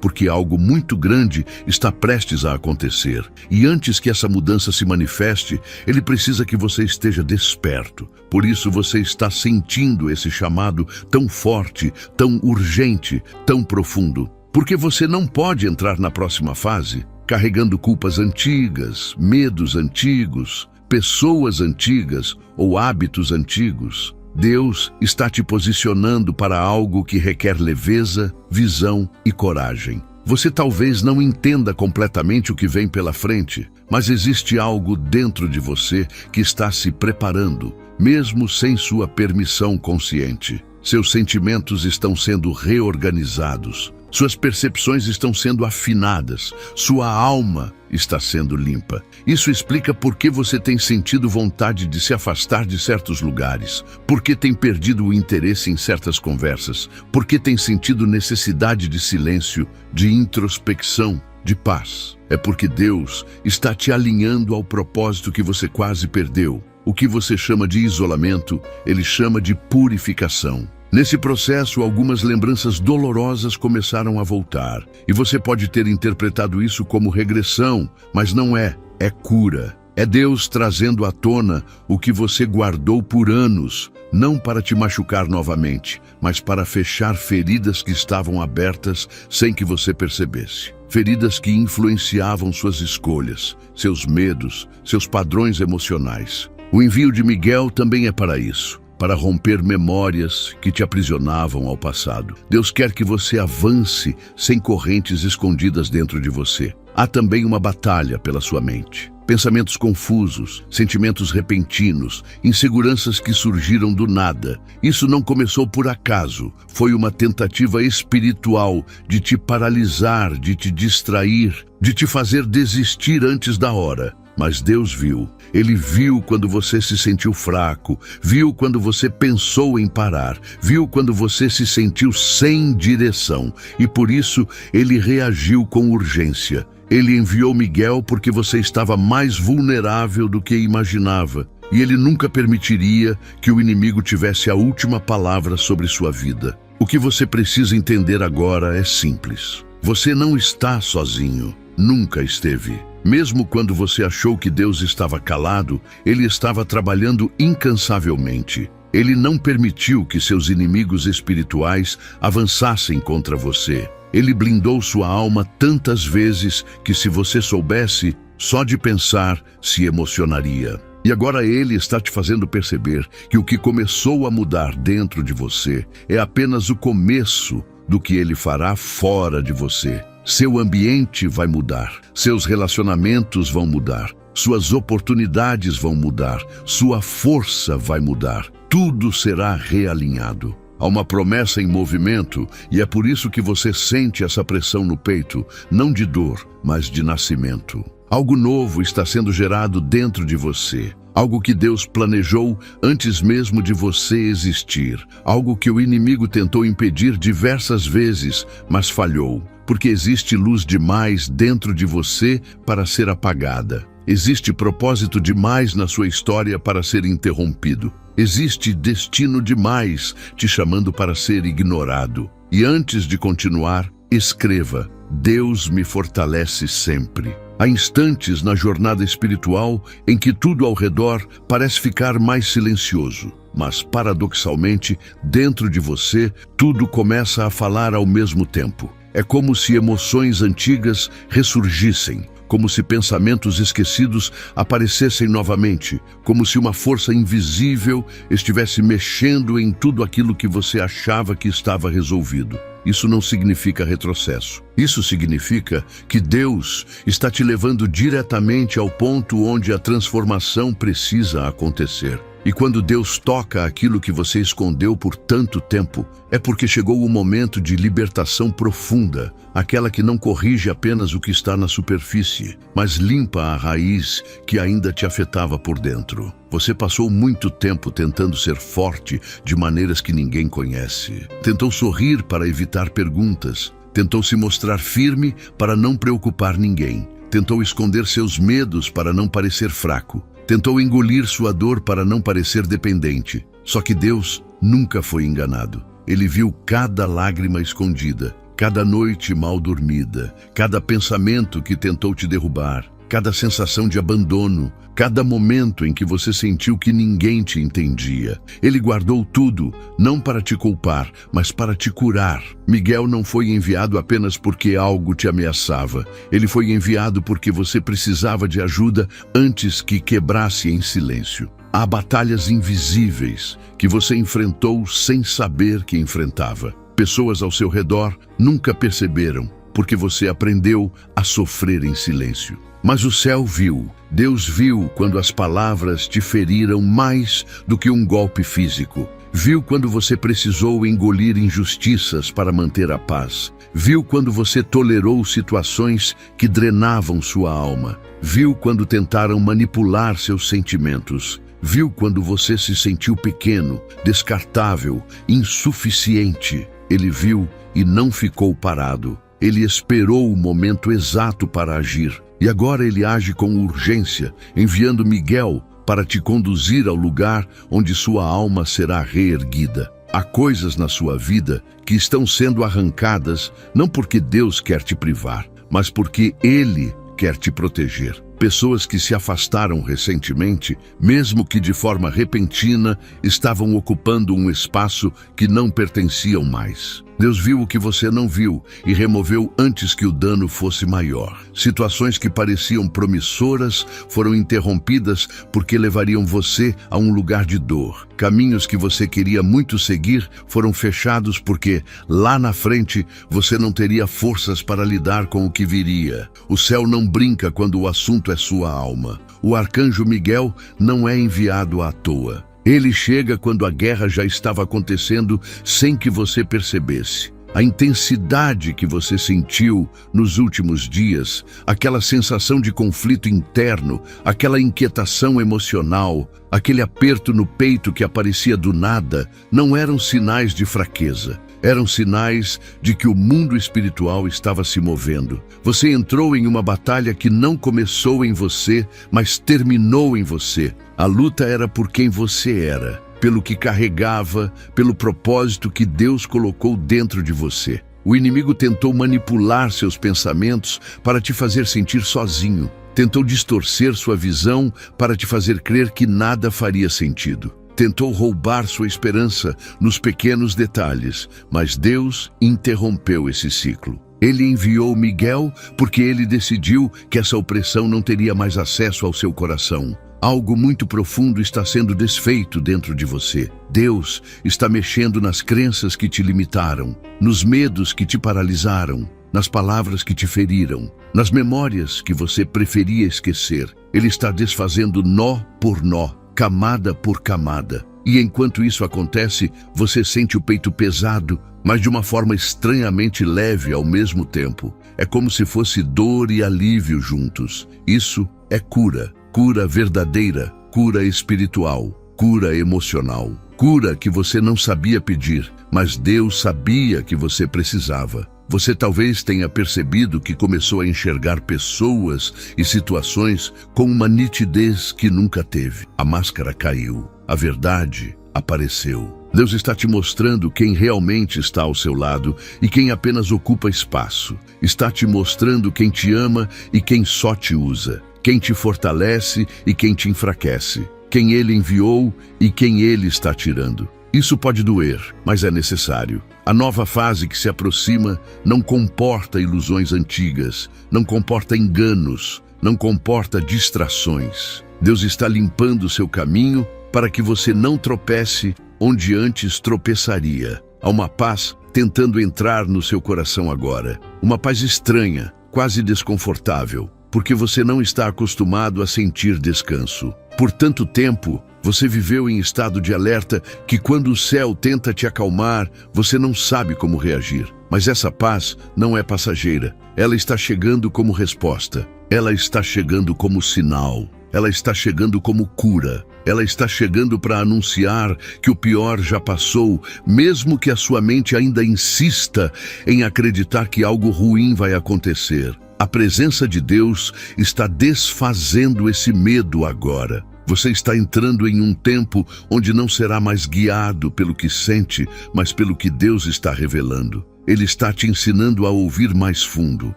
porque algo muito grande está prestes a acontecer. E antes que essa mudança se manifeste, Ele precisa que você esteja desperto. Por isso você está sentindo esse chamado tão forte, tão urgente, tão profundo. Porque você não pode entrar na próxima fase carregando culpas antigas, medos antigos, pessoas antigas ou hábitos antigos. Deus está te posicionando para algo que requer leveza, visão e coragem. Você talvez não entenda completamente o que vem pela frente, mas existe algo dentro de você que está se preparando, mesmo sem sua permissão consciente. Seus sentimentos estão sendo reorganizados. Suas percepções estão sendo afinadas, sua alma está sendo limpa. Isso explica por que você tem sentido vontade de se afastar de certos lugares, por que tem perdido o interesse em certas conversas, por que tem sentido necessidade de silêncio, de introspecção, de paz. É porque Deus está te alinhando ao propósito que você quase perdeu. O que você chama de isolamento, Ele chama de purificação. Nesse processo, algumas lembranças dolorosas começaram a voltar. E você pode ter interpretado isso como regressão, mas não é. É cura. É Deus trazendo à tona o que você guardou por anos, não para te machucar novamente, mas para fechar feridas que estavam abertas sem que você percebesse. Feridas que influenciavam suas escolhas, seus medos, seus padrões emocionais. O envio de Miguel também é para isso. Para romper memórias que te aprisionavam ao passado. Deus quer que você avance sem correntes escondidas dentro de você. Há também uma batalha pela sua mente. Pensamentos confusos, sentimentos repentinos, inseguranças que surgiram do nada. Isso não começou por acaso. Foi uma tentativa espiritual de te paralisar, de te distrair, de te fazer desistir antes da hora. Mas Deus viu. Ele viu quando você se sentiu fraco, viu quando você pensou em parar, viu quando você se sentiu sem direção. E por isso, Ele reagiu com urgência. Ele enviou Miguel porque você estava mais vulnerável do que imaginava. E Ele nunca permitiria que o inimigo tivesse a última palavra sobre sua vida. O que você precisa entender agora é simples. Você não está sozinho. Nunca esteve. Mesmo quando você achou que Deus estava calado, Ele estava trabalhando incansavelmente. Ele não permitiu que seus inimigos espirituais avançassem contra você. Ele blindou sua alma tantas vezes que, se você soubesse, só de pensar se emocionaria. E agora Ele está te fazendo perceber que o que começou a mudar dentro de você é apenas o começo do que Ele fará fora de você. Seu ambiente vai mudar, seus relacionamentos vão mudar, suas oportunidades vão mudar, sua força vai mudar. Tudo será realinhado. Há uma promessa em movimento e é por isso que você sente essa pressão no peito, não de dor, mas de nascimento. Algo novo está sendo gerado dentro de você. Algo que Deus planejou antes mesmo de você existir. Algo que o inimigo tentou impedir diversas vezes, mas falhou. Porque existe luz demais dentro de você para ser apagada. Existe propósito demais na sua história para ser interrompido. Existe destino demais te chamando para ser ignorado. E antes de continuar, escreva: Deus me fortalece sempre. Há instantes na jornada espiritual em que tudo ao redor parece ficar mais silencioso. Mas, paradoxalmente, dentro de você, tudo começa a falar ao mesmo tempo. É como se emoções antigas ressurgissem, como se pensamentos esquecidos aparecessem novamente, como se uma força invisível estivesse mexendo em tudo aquilo que você achava que estava resolvido. Isso não significa retrocesso. Isso significa que Deus está te levando diretamente ao ponto onde a transformação precisa acontecer. E quando Deus toca aquilo que você escondeu por tanto tempo, é porque chegou o momento de libertação profunda, aquela que não corrige apenas o que está na superfície, mas limpa a raiz que ainda te afetava por dentro. Você passou muito tempo tentando ser forte de maneiras que ninguém conhece. Tentou sorrir para evitar perguntas. Tentou se mostrar firme para não preocupar ninguém. Tentou esconder seus medos para não parecer fraco. Tentou engolir sua dor para não parecer dependente. Só que Deus nunca foi enganado. Ele viu cada lágrima escondida, cada noite mal dormida, cada pensamento que tentou te derrubar, cada sensação de abandono, cada momento em que você sentiu que ninguém te entendia. Ele guardou tudo, não para te culpar, mas para te curar. Miguel não foi enviado apenas porque algo te ameaçava. Ele foi enviado porque você precisava de ajuda antes que quebrasse em silêncio. Há batalhas invisíveis que você enfrentou sem saber que enfrentava. Pessoas ao seu redor nunca perceberam, porque você aprendeu a sofrer em silêncio. Mas o céu viu, Deus viu quando as palavras te feriram mais do que um golpe físico. Viu quando você precisou engolir injustiças para manter a paz. Viu quando você tolerou situações que drenavam sua alma. Viu quando tentaram manipular seus sentimentos. Viu quando você se sentiu pequeno, descartável, insuficiente. Ele viu e não ficou parado. Ele esperou o momento exato para agir. E agora ele age com urgência, enviando Miguel para te conduzir ao lugar onde sua alma será reerguida. Há coisas na sua vida que estão sendo arrancadas, não porque Deus quer te privar, mas porque Ele quer te proteger. Pessoas que se afastaram recentemente, mesmo que de forma repentina, estavam ocupando um espaço que não pertenciam mais. Deus viu o que você não viu e removeu antes que o dano fosse maior. Situações que pareciam promissoras foram interrompidas porque levariam você a um lugar de dor. Caminhos que você queria muito seguir foram fechados porque, lá na frente, você não teria forças para lidar com o que viria. O céu não brinca quando o assunto é sua alma. O arcanjo Miguel não é enviado à toa. Ele chega quando a guerra já estava acontecendo sem que você percebesse. A intensidade que você sentiu nos últimos dias, aquela sensação de conflito interno, aquela inquietação emocional, aquele aperto no peito que aparecia do nada, não eram sinais de fraqueza. Eram sinais de que o mundo espiritual estava se movendo. Você entrou em uma batalha que não começou em você, mas terminou em você. A luta era por quem você era, pelo que carregava, pelo propósito que Deus colocou dentro de você. O inimigo tentou manipular seus pensamentos para te fazer sentir sozinho. Tentou distorcer sua visão para te fazer crer que nada faria sentido. Tentou roubar sua esperança nos pequenos detalhes, mas Deus interrompeu esse ciclo. Ele enviou Miguel porque ele decidiu que essa opressão não teria mais acesso ao seu coração. Algo muito profundo está sendo desfeito dentro de você. Deus está mexendo nas crenças que te limitaram, nos medos que te paralisaram, nas palavras que te feriram, nas memórias que você preferia esquecer. Ele está desfazendo nó por nó, camada por camada. E enquanto isso acontece, você sente o peito pesado, mas de uma forma estranhamente leve ao mesmo tempo. É como se fosse dor e alívio juntos. Isso é cura. Cura verdadeira, cura espiritual, cura emocional. Cura que você não sabia pedir, mas Deus sabia que você precisava. Você talvez tenha percebido que começou a enxergar pessoas e situações com uma nitidez que nunca teve. A máscara caiu, a verdade apareceu. Deus está te mostrando quem realmente está ao seu lado e quem apenas ocupa espaço. Está te mostrando quem te ama e quem só te usa. Quem te fortalece e quem te enfraquece. Quem Ele enviou e quem Ele está tirando. Isso pode doer, mas é necessário. A nova fase que se aproxima não comporta ilusões antigas, não comporta enganos, não comporta distrações. Deus está limpando o seu caminho para que você não tropece onde antes tropeçaria. Há uma paz tentando entrar no seu coração agora. Uma paz estranha, quase desconfortável, porque você não está acostumado a sentir descanso. Por tanto tempo, você viveu em estado de alerta que quando o céu tenta te acalmar, você não sabe como reagir. Mas essa paz não é passageira. Ela está chegando como resposta. Ela está chegando como sinal. Ela está chegando como cura. Ela está chegando para anunciar que o pior já passou, mesmo que a sua mente ainda insista em acreditar que algo ruim vai acontecer. A presença de Deus está desfazendo esse medo agora. Você está entrando em um tempo onde não será mais guiado pelo que sente, mas pelo que Deus está revelando. Ele está te ensinando a ouvir mais fundo,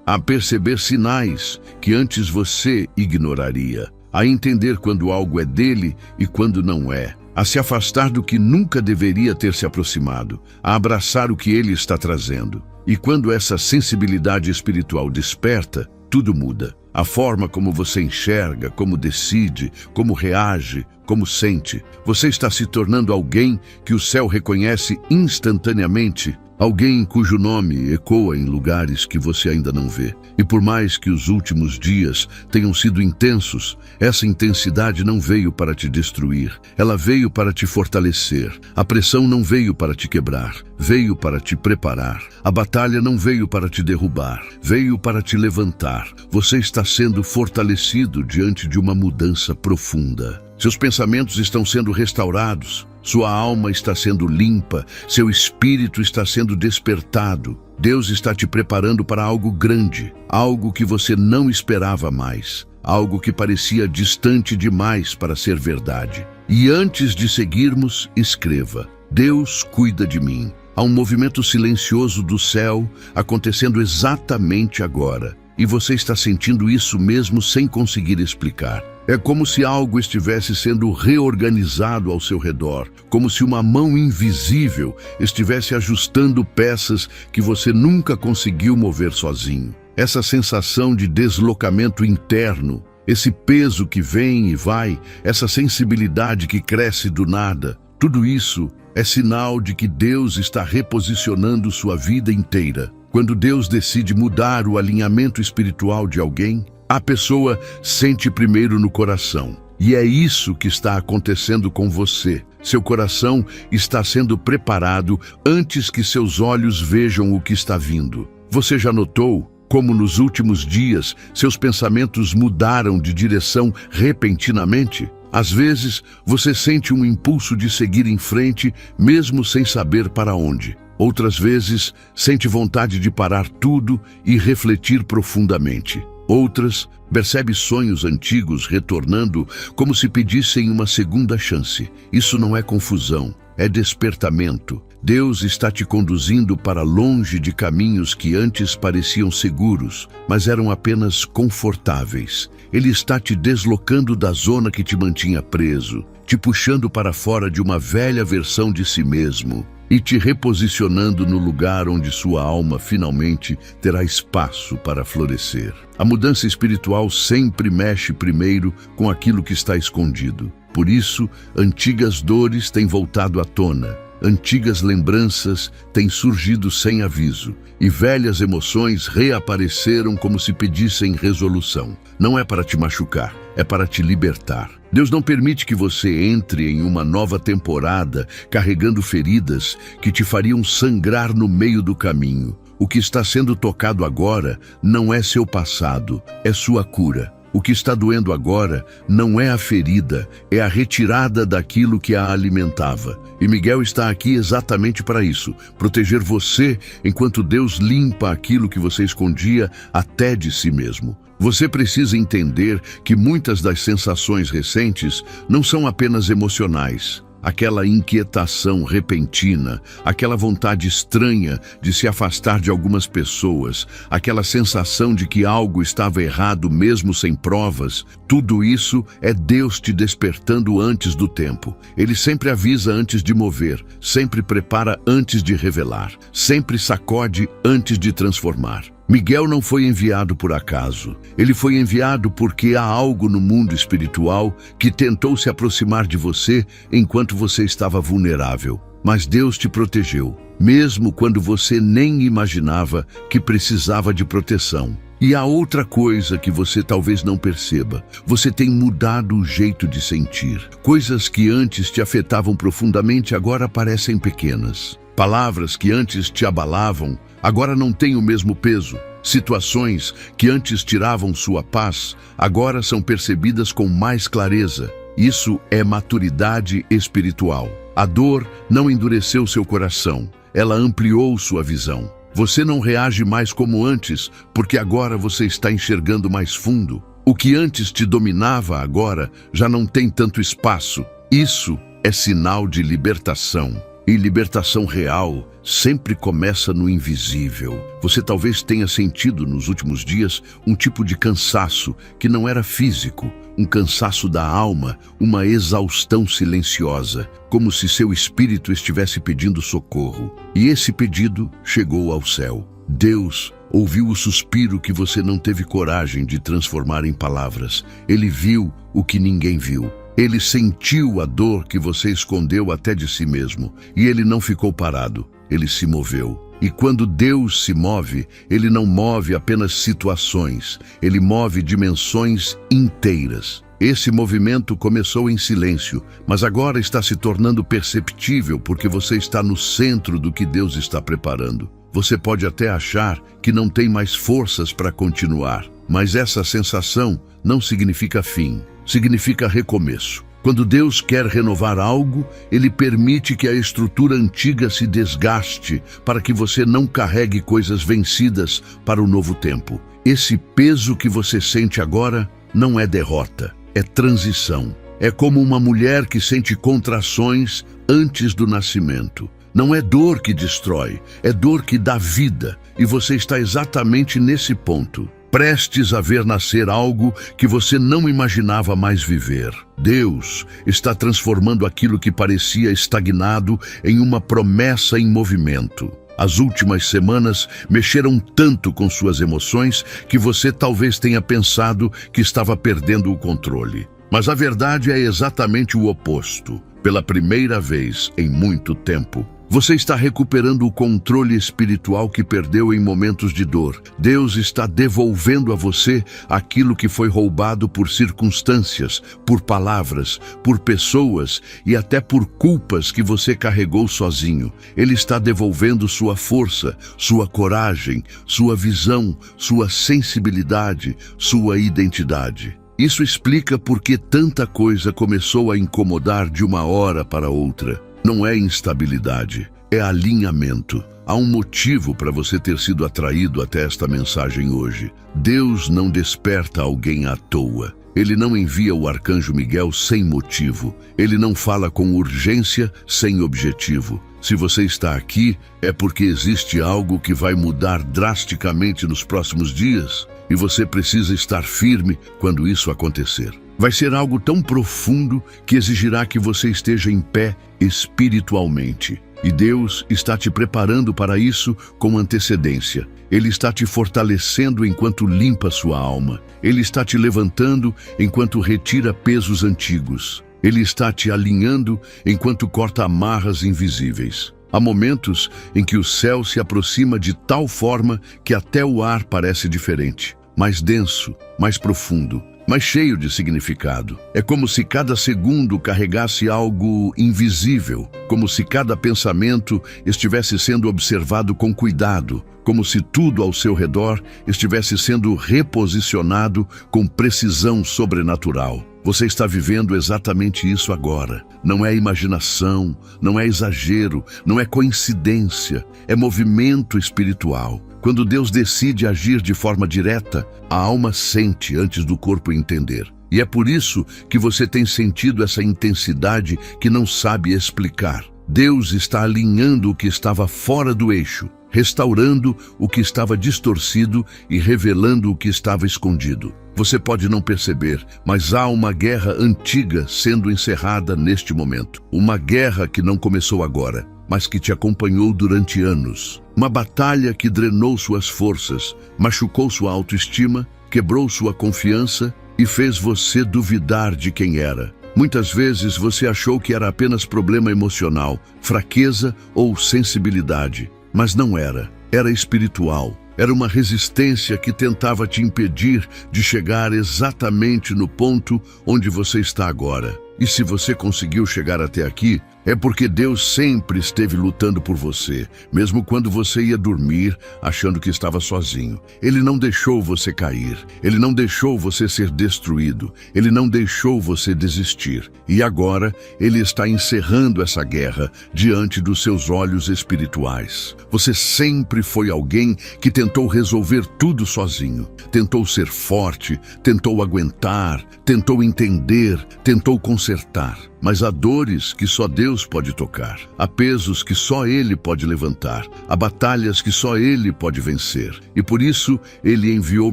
a perceber sinais que antes você ignoraria, a entender quando algo é dele e quando não é, a se afastar do que nunca deveria ter se aproximado, a abraçar o que ele está trazendo. E quando essa sensibilidade espiritual desperta, tudo muda. A forma como você enxerga, como decide, como reage, como sente. Você está se tornando alguém que o céu reconhece instantaneamente. Alguém cujo nome ecoa em lugares que você ainda não vê. E por mais que os últimos dias tenham sido intensos, essa intensidade não veio para te destruir. Ela veio para te fortalecer. A pressão não veio para te quebrar. Veio para te preparar. A batalha não veio para te derrubar. Veio para te levantar. Você está sendo fortalecido diante de uma mudança profunda. Seus pensamentos estão sendo restaurados. Sua alma está sendo limpa, seu espírito está sendo despertado. Deus está te preparando para algo grande, algo que você não esperava mais, algo que parecia distante demais para ser verdade. E antes de seguirmos, escreva: Deus cuida de mim. Há um movimento silencioso do céu acontecendo exatamente agora, e você está sentindo isso mesmo sem conseguir explicar. É como se algo estivesse sendo reorganizado ao seu redor, como se uma mão invisível estivesse ajustando peças que você nunca conseguiu mover sozinho. Essa sensação de deslocamento interno, esse peso que vem e vai, essa sensibilidade que cresce do nada, tudo isso é sinal de que Deus está reposicionando sua vida inteira. Quando Deus decide mudar o alinhamento espiritual de alguém, a pessoa sente primeiro no coração. E é isso que está acontecendo com você. Seu coração está sendo preparado antes que seus olhos vejam o que está vindo. Você já notou como nos últimos dias seus pensamentos mudaram de direção repentinamente? Às vezes, você sente um impulso de seguir em frente, mesmo sem saber para onde. Outras vezes, sente vontade de parar tudo e refletir profundamente. Outras, percebe sonhos antigos retornando como se pedissem uma segunda chance. Isso não é confusão, é despertamento. Deus está te conduzindo para longe de caminhos que antes pareciam seguros, mas eram apenas confortáveis. Ele está te deslocando da zona que te mantinha preso, te puxando para fora de uma velha versão de si mesmo e te reposicionando no lugar onde sua alma finalmente terá espaço para florescer. A mudança espiritual sempre mexe primeiro com aquilo que está escondido. Por isso, antigas dores têm voltado à tona, antigas lembranças têm surgido sem aviso, e velhas emoções reapareceram como se pedissem resolução. Não é para te machucar, é para te libertar. Deus não permite que você entre em uma nova temporada carregando feridas que te fariam sangrar no meio do caminho. O que está sendo tocado agora não é seu passado, é sua cura. O que está doendo agora não é a ferida, é a retirada daquilo que a alimentava. E Miguel está aqui exatamente para isso, proteger você enquanto Deus limpa aquilo que você escondia até de si mesmo. Você precisa entender que muitas das sensações recentes não são apenas emocionais. Aquela inquietação repentina, aquela vontade estranha de se afastar de algumas pessoas, aquela sensação de que algo estava errado mesmo sem provas, tudo isso é Deus te despertando antes do tempo. Ele sempre avisa antes de mover, sempre prepara antes de revelar, sempre sacode antes de transformar. Miguel não foi enviado por acaso. Ele foi enviado porque há algo no mundo espiritual que tentou se aproximar de você enquanto você estava vulnerável. Mas Deus te protegeu, mesmo quando você nem imaginava que precisava de proteção. E há outra coisa que você talvez não perceba. Você tem mudado o jeito de sentir. Coisas que antes te afetavam profundamente agora parecem pequenas. Palavras que antes te abalavam, agora não têm o mesmo peso. Situações que antes tiravam sua paz, agora são percebidas com mais clareza. Isso é maturidade espiritual. A dor não endureceu seu coração, ela ampliou sua visão. Você não reage mais como antes, porque agora você está enxergando mais fundo. O que antes te dominava agora já não tem tanto espaço. Isso é sinal de libertação. E libertação real sempre começa no invisível. Você talvez tenha sentido nos últimos dias um tipo de cansaço que não era físico, um cansaço da alma, uma exaustão silenciosa, como se seu espírito estivesse pedindo socorro. E esse pedido chegou ao céu. Deus ouviu o suspiro que você não teve coragem de transformar em palavras. Ele viu o que ninguém viu. Ele sentiu a dor que você escondeu até de si mesmo. E ele não ficou parado, ele se moveu. E quando Deus se move, ele não move apenas situações, ele move dimensões inteiras. Esse movimento começou em silêncio, mas agora está se tornando perceptível porque você está no centro do que Deus está preparando. Você pode até achar que não tem mais forças para continuar, mas essa sensação não significa fim, significa recomeço. Quando Deus quer renovar algo, Ele permite que a estrutura antiga se desgaste para que você não carregue coisas vencidas para o novo tempo. Esse peso que você sente agora não é derrota, é transição. É como uma mulher que sente contrações antes do nascimento. Não é dor que destrói, é dor que dá vida. E você está exatamente nesse ponto, prestes a ver nascer algo que você não imaginava mais viver. Deus está transformando aquilo que parecia estagnado em uma promessa em movimento. As últimas semanas mexeram tanto com suas emoções que você talvez tenha pensado que estava perdendo o controle. Mas a verdade é exatamente o oposto. Pela primeira vez em muito tempo, você está recuperando o controle espiritual que perdeu em momentos de dor. Deus está devolvendo a você aquilo que foi roubado por circunstâncias, por palavras, por pessoas e até por culpas que você carregou sozinho. Ele está devolvendo sua força, sua coragem, sua visão, sua sensibilidade, sua identidade. Isso explica por que tanta coisa começou a incomodar de uma hora para outra. Não é instabilidade, é alinhamento. Há um motivo para você ter sido atraído até esta mensagem hoje. Deus não desperta alguém à toa. Ele não envia o arcanjo Miguel sem motivo. Ele não fala com urgência sem objetivo. Se você está aqui, é porque existe algo que vai mudar drasticamente nos próximos dias. E você precisa estar firme quando isso acontecer. Vai ser algo tão profundo que exigirá que você esteja em pé espiritualmente. E Deus está te preparando para isso com antecedência. Ele está te fortalecendo enquanto limpa sua alma. Ele está te levantando enquanto retira pesos antigos. Ele está te alinhando enquanto corta amarras invisíveis. Há momentos em que o céu se aproxima de tal forma que até o ar parece diferente. mais denso, mais profundo, mais cheio de significado. É como se cada segundo carregasse algo invisível, como se cada pensamento estivesse sendo observado com cuidado, como se tudo ao seu redor estivesse sendo reposicionado com precisão sobrenatural. Você está vivendo exatamente isso agora. Não é imaginação, não é exagero, não é coincidência, é movimento espiritual. Quando Deus decide agir de forma direta, a alma sente antes do corpo entender. E é por isso que você tem sentido essa intensidade que não sabe explicar. Deus está alinhando o que estava fora do eixo, restaurando o que estava distorcido e revelando o que estava escondido. Você pode não perceber, mas há uma guerra antiga sendo encerrada neste momento. Uma guerra que não começou agora, mas que te acompanhou durante anos. Uma batalha que drenou suas forças, machucou sua autoestima, quebrou sua confiança e fez você duvidar de quem era. Muitas vezes você achou que era apenas problema emocional, fraqueza ou sensibilidade, mas não era. Era espiritual. Era uma resistência que tentava te impedir de chegar exatamente no ponto onde você está agora. E se você conseguiu chegar até aqui, é porque Deus sempre esteve lutando por você, mesmo quando você ia dormir achando que estava sozinho. Ele não deixou você cair, Ele não deixou você ser destruído, Ele não deixou você desistir. E agora, Ele está encerrando essa guerra diante dos seus olhos espirituais. Você sempre foi alguém que tentou resolver tudo sozinho. Tentou ser forte, tentou aguentar, tentou entender, tentou consertar. Mas há dores que só Deus pode tocar, há pesos que só Ele pode levantar, há batalhas que só Ele pode vencer. E por isso Ele enviou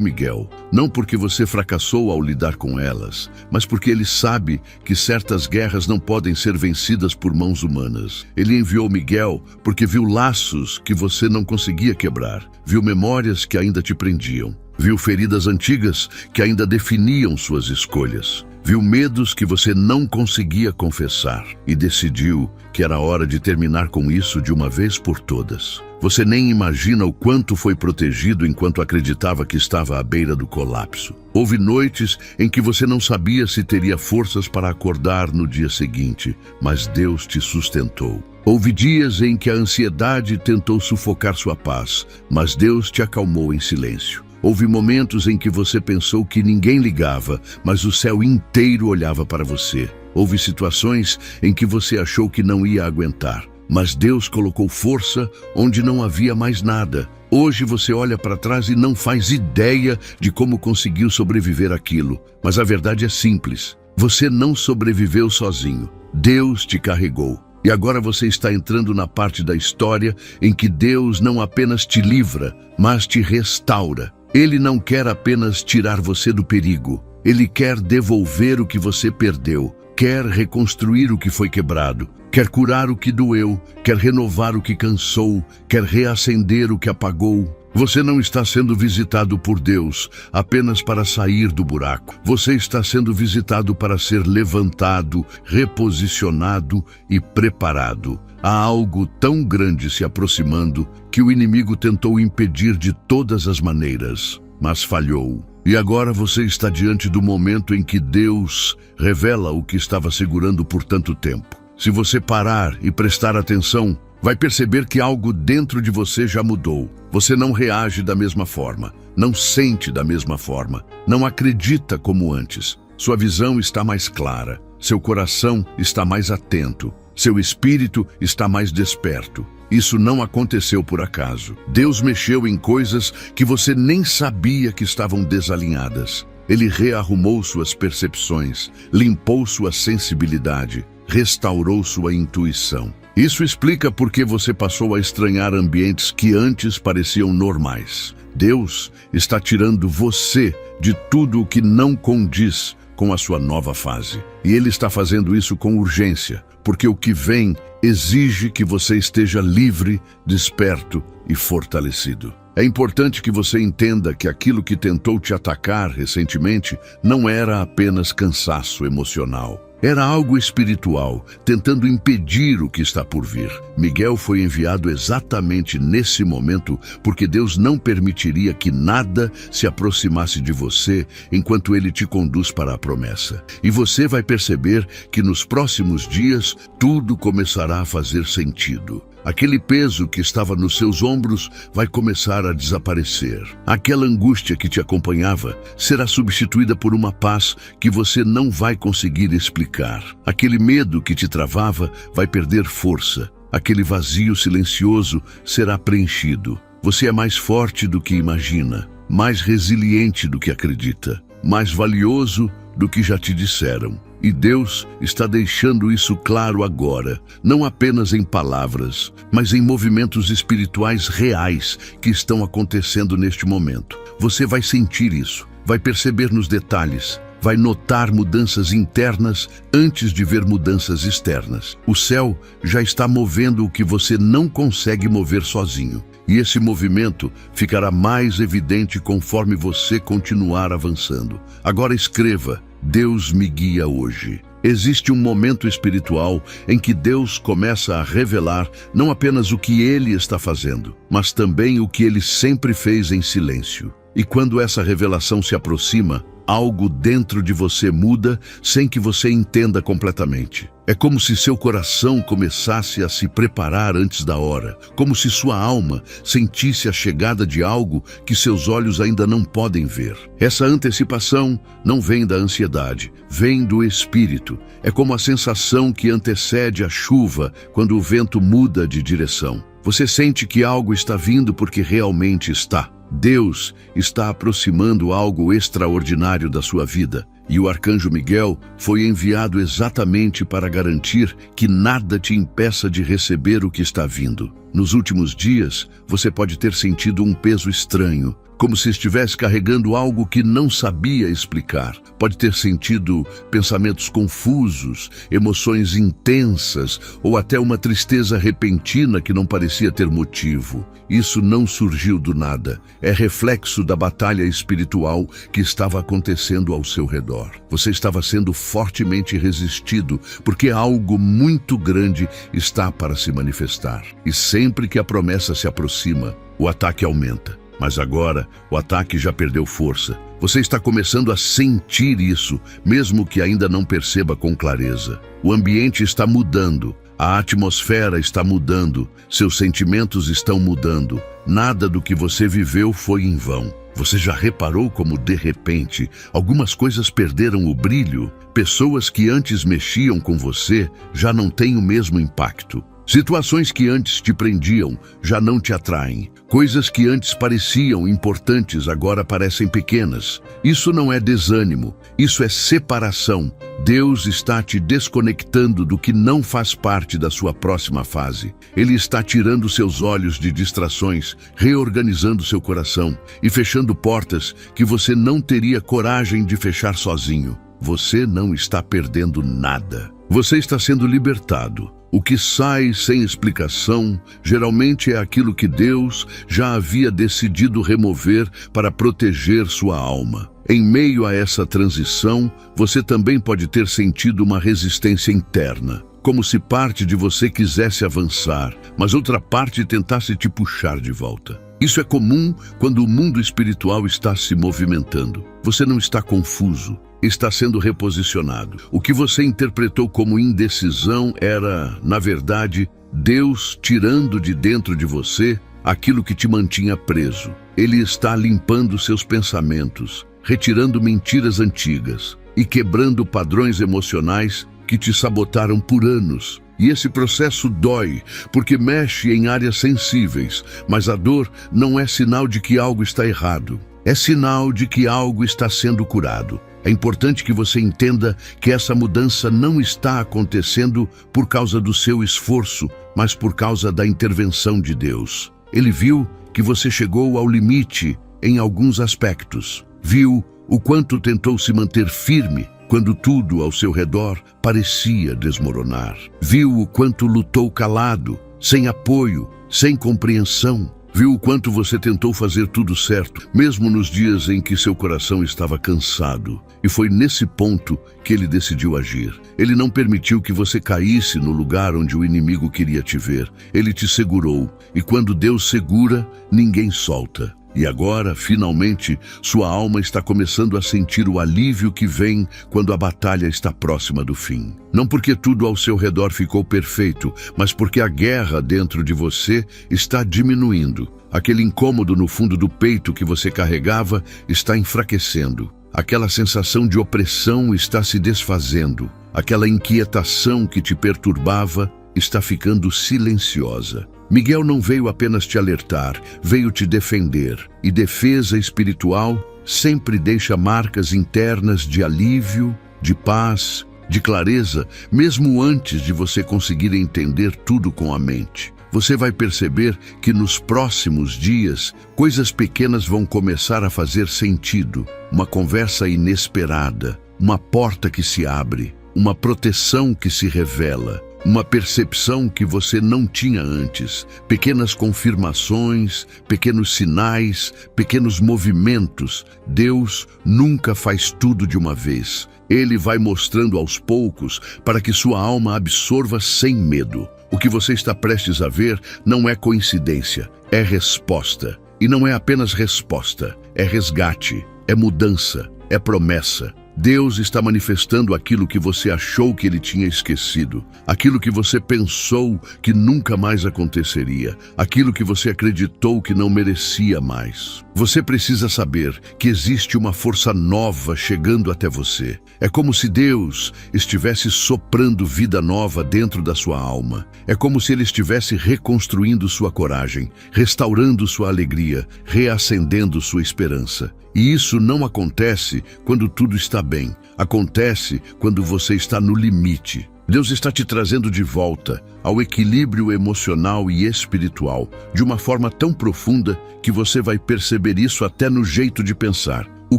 Miguel, não porque você fracassou ao lidar com elas, mas porque Ele sabe que certas guerras não podem ser vencidas por mãos humanas. Ele enviou Miguel porque viu laços que você não conseguia quebrar, viu memórias que ainda te prendiam, viu feridas antigas que ainda definiam suas escolhas. Viu medos que você não conseguia confessar e decidiu que era hora de terminar com isso de uma vez por todas. Você nem imagina o quanto foi protegido enquanto acreditava que estava à beira do colapso. Houve noites em que você não sabia se teria forças para acordar no dia seguinte, mas Deus te sustentou. Houve dias em que a ansiedade tentou sufocar sua paz, mas Deus te acalmou em silêncio. Houve momentos em que você pensou que ninguém ligava, mas o céu inteiro olhava para você. Houve situações em que você achou que não ia aguentar, mas Deus colocou força onde não havia mais nada. Hoje você olha para trás e não faz ideia de como conseguiu sobreviver àquilo. Mas a verdade é simples. Você não sobreviveu sozinho. Deus te carregou. E agora você está entrando na parte da história em que Deus não apenas te livra, mas te restaura. Ele não quer apenas tirar você do perigo. Ele quer devolver o que você perdeu. Quer reconstruir o que foi quebrado. Quer curar o que doeu. Quer renovar o que cansou. Quer reacender o que apagou. Você não está sendo visitado por Deus apenas para sair do buraco. Você está sendo visitado para ser levantado, reposicionado e preparado. Há algo tão grande se aproximando que o inimigo tentou impedir de todas as maneiras, mas falhou. E agora você está diante do momento em que Deus revela o que estava segurando por tanto tempo. Se você parar e prestar atenção, vai perceber que algo dentro de você já mudou. Você não reage da mesma forma, não sente da mesma forma, não acredita como antes. Sua visão está mais clara, seu coração está mais atento, seu espírito está mais desperto. Isso não aconteceu por acaso. Deus mexeu em coisas que você nem sabia que estavam desalinhadas. Ele rearrumou suas percepções, limpou sua sensibilidade, restaurou sua intuição. Isso explica por que você passou a estranhar ambientes que antes pareciam normais. Deus está tirando você de tudo o que não condiz com a sua nova fase. E Ele está fazendo isso com urgência, porque o que vem exige que você esteja livre, desperto e fortalecido. É importante que você entenda que aquilo que tentou te atacar recentemente não era apenas cansaço emocional. Era algo espiritual, tentando impedir o que está por vir. Miguel foi enviado exatamente nesse momento porque Deus não permitiria que nada se aproximasse de você enquanto Ele te conduz para a promessa. E você vai perceber que nos próximos dias tudo começará a fazer sentido. Aquele peso que estava nos seus ombros vai começar a desaparecer. Aquela angústia que te acompanhava será substituída por uma paz que você não vai conseguir explicar. Aquele medo que te travava vai perder força. Aquele vazio silencioso será preenchido. Você é mais forte do que imagina, mais resiliente do que acredita, mais valioso do que já te disseram. E Deus está deixando isso claro agora, não apenas em palavras, mas em movimentos espirituais reais que estão acontecendo neste momento. Você vai sentir isso, vai perceber nos detalhes, vai notar mudanças internas antes de ver mudanças externas. O céu já está movendo o que você não consegue mover sozinho. E esse movimento ficará mais evidente conforme você continuar avançando. Agora escreva: Deus me guia hoje. Existe um momento espiritual em que Deus começa a revelar não apenas o que Ele está fazendo, mas também o que Ele sempre fez em silêncio. E quando essa revelação se aproxima, algo dentro de você muda sem que você entenda completamente. É como se seu coração começasse a se preparar antes da hora, como se sua alma sentisse a chegada de algo que seus olhos ainda não podem ver. Essa antecipação não vem da ansiedade, vem do Espírito. É como a sensação que antecede a chuva quando o vento muda de direção. Você sente que algo está vindo porque realmente está. Deus está aproximando algo extraordinário da sua vida. E o arcanjo Miguel foi enviado exatamente para garantir que nada te impeça de receber o que está vindo. Nos últimos dias, você pode ter sentido um peso estranho, como se estivesse carregando algo que não sabia explicar. Pode ter sentido pensamentos confusos, emoções intensas ou até uma tristeza repentina que não parecia ter motivo. Isso não surgiu do nada. É reflexo da batalha espiritual que estava acontecendo ao seu redor. Você estava sendo fortemente resistido porque algo muito grande está para se manifestar. E sempre que a promessa se aproxima, o ataque aumenta. Mas agora, o ataque já perdeu força. Você está começando a sentir isso, mesmo que ainda não perceba com clareza. O ambiente está mudando, a atmosfera está mudando, seus sentimentos estão mudando. Nada do que você viveu foi em vão. Você já reparou como, de repente, algumas coisas perderam o brilho? Pessoas que antes mexiam com você já não têm o mesmo impacto. Situações que antes te prendiam já não te atraem. Coisas que antes pareciam importantes agora parecem pequenas. Isso não é desânimo, isso é separação. Deus está te desconectando do que não faz parte da sua próxima fase. Ele está tirando seus olhos de distrações, reorganizando seu coração e fechando portas que você não teria coragem de fechar sozinho. Você não está perdendo nada. Você está sendo libertado. O que sai sem explicação geralmente é aquilo que Deus já havia decidido remover para proteger sua alma. Em meio a essa transição, você também pode ter sentido uma resistência interna, como se parte de você quisesse avançar, mas outra parte tentasse te puxar de volta. Isso é comum quando o mundo espiritual está se movimentando. Você não está confuso. Está sendo reposicionado. O que você interpretou como indecisão era, na verdade, Deus tirando de dentro de você aquilo que te mantinha preso. Ele está limpando seus pensamentos, retirando mentiras antigas e quebrando padrões emocionais que te sabotaram por anos. E esse processo dói, porque mexe em áreas sensíveis, mas a dor não é sinal de que algo está errado. É sinal de que algo está sendo curado. É importante que você entenda que essa mudança não está acontecendo por causa do seu esforço, mas por causa da intervenção de Deus. Ele viu que você chegou ao limite em alguns aspectos. Viu o quanto tentou se manter firme quando tudo ao seu redor parecia desmoronar. Viu o quanto lutou calado, sem apoio, sem compreensão. Viu o quanto você tentou fazer tudo certo, mesmo nos dias em que seu coração estava cansado. E foi nesse ponto que ele decidiu agir. Ele não permitiu que você caísse no lugar onde o inimigo queria te ver. Ele te segurou. E quando Deus segura, ninguém solta. E agora, finalmente, sua alma está começando a sentir o alívio que vem quando a batalha está próxima do fim. Não porque tudo ao seu redor ficou perfeito, mas porque a guerra dentro de você está diminuindo. Aquele incômodo no fundo do peito que você carregava está enfraquecendo. Aquela sensação de opressão está se desfazendo. Aquela inquietação que te perturbava está ficando silenciosa. Miguel não veio apenas te alertar, veio te defender. E defesa espiritual sempre deixa marcas internas de alívio, de paz, de clareza, mesmo antes de você conseguir entender tudo com a mente. Você vai perceber que nos próximos dias, coisas pequenas vão começar a fazer sentido. Uma conversa inesperada, uma porta que se abre, uma proteção que se revela. Uma percepção que você não tinha antes, pequenas confirmações, pequenos sinais, pequenos movimentos. Deus nunca faz tudo de uma vez. Ele vai mostrando aos poucos para que sua alma absorva sem medo. O que você está prestes a ver não é coincidência, é resposta. E não é apenas resposta, é resgate, é mudança, é promessa. Deus está manifestando aquilo que você achou que ele tinha esquecido, aquilo que você pensou que nunca mais aconteceria, aquilo que você acreditou que não merecia mais. Você precisa saber que existe uma força nova chegando até você. É como se Deus estivesse soprando vida nova dentro da sua alma. É como se ele estivesse reconstruindo sua coragem, restaurando sua alegria, reacendendo sua esperança. E isso não acontece quando tudo está bem. Acontece quando você está no limite. Deus está te trazendo de volta ao equilíbrio emocional e espiritual, de uma forma tão profunda que você vai perceber isso até no jeito de pensar. O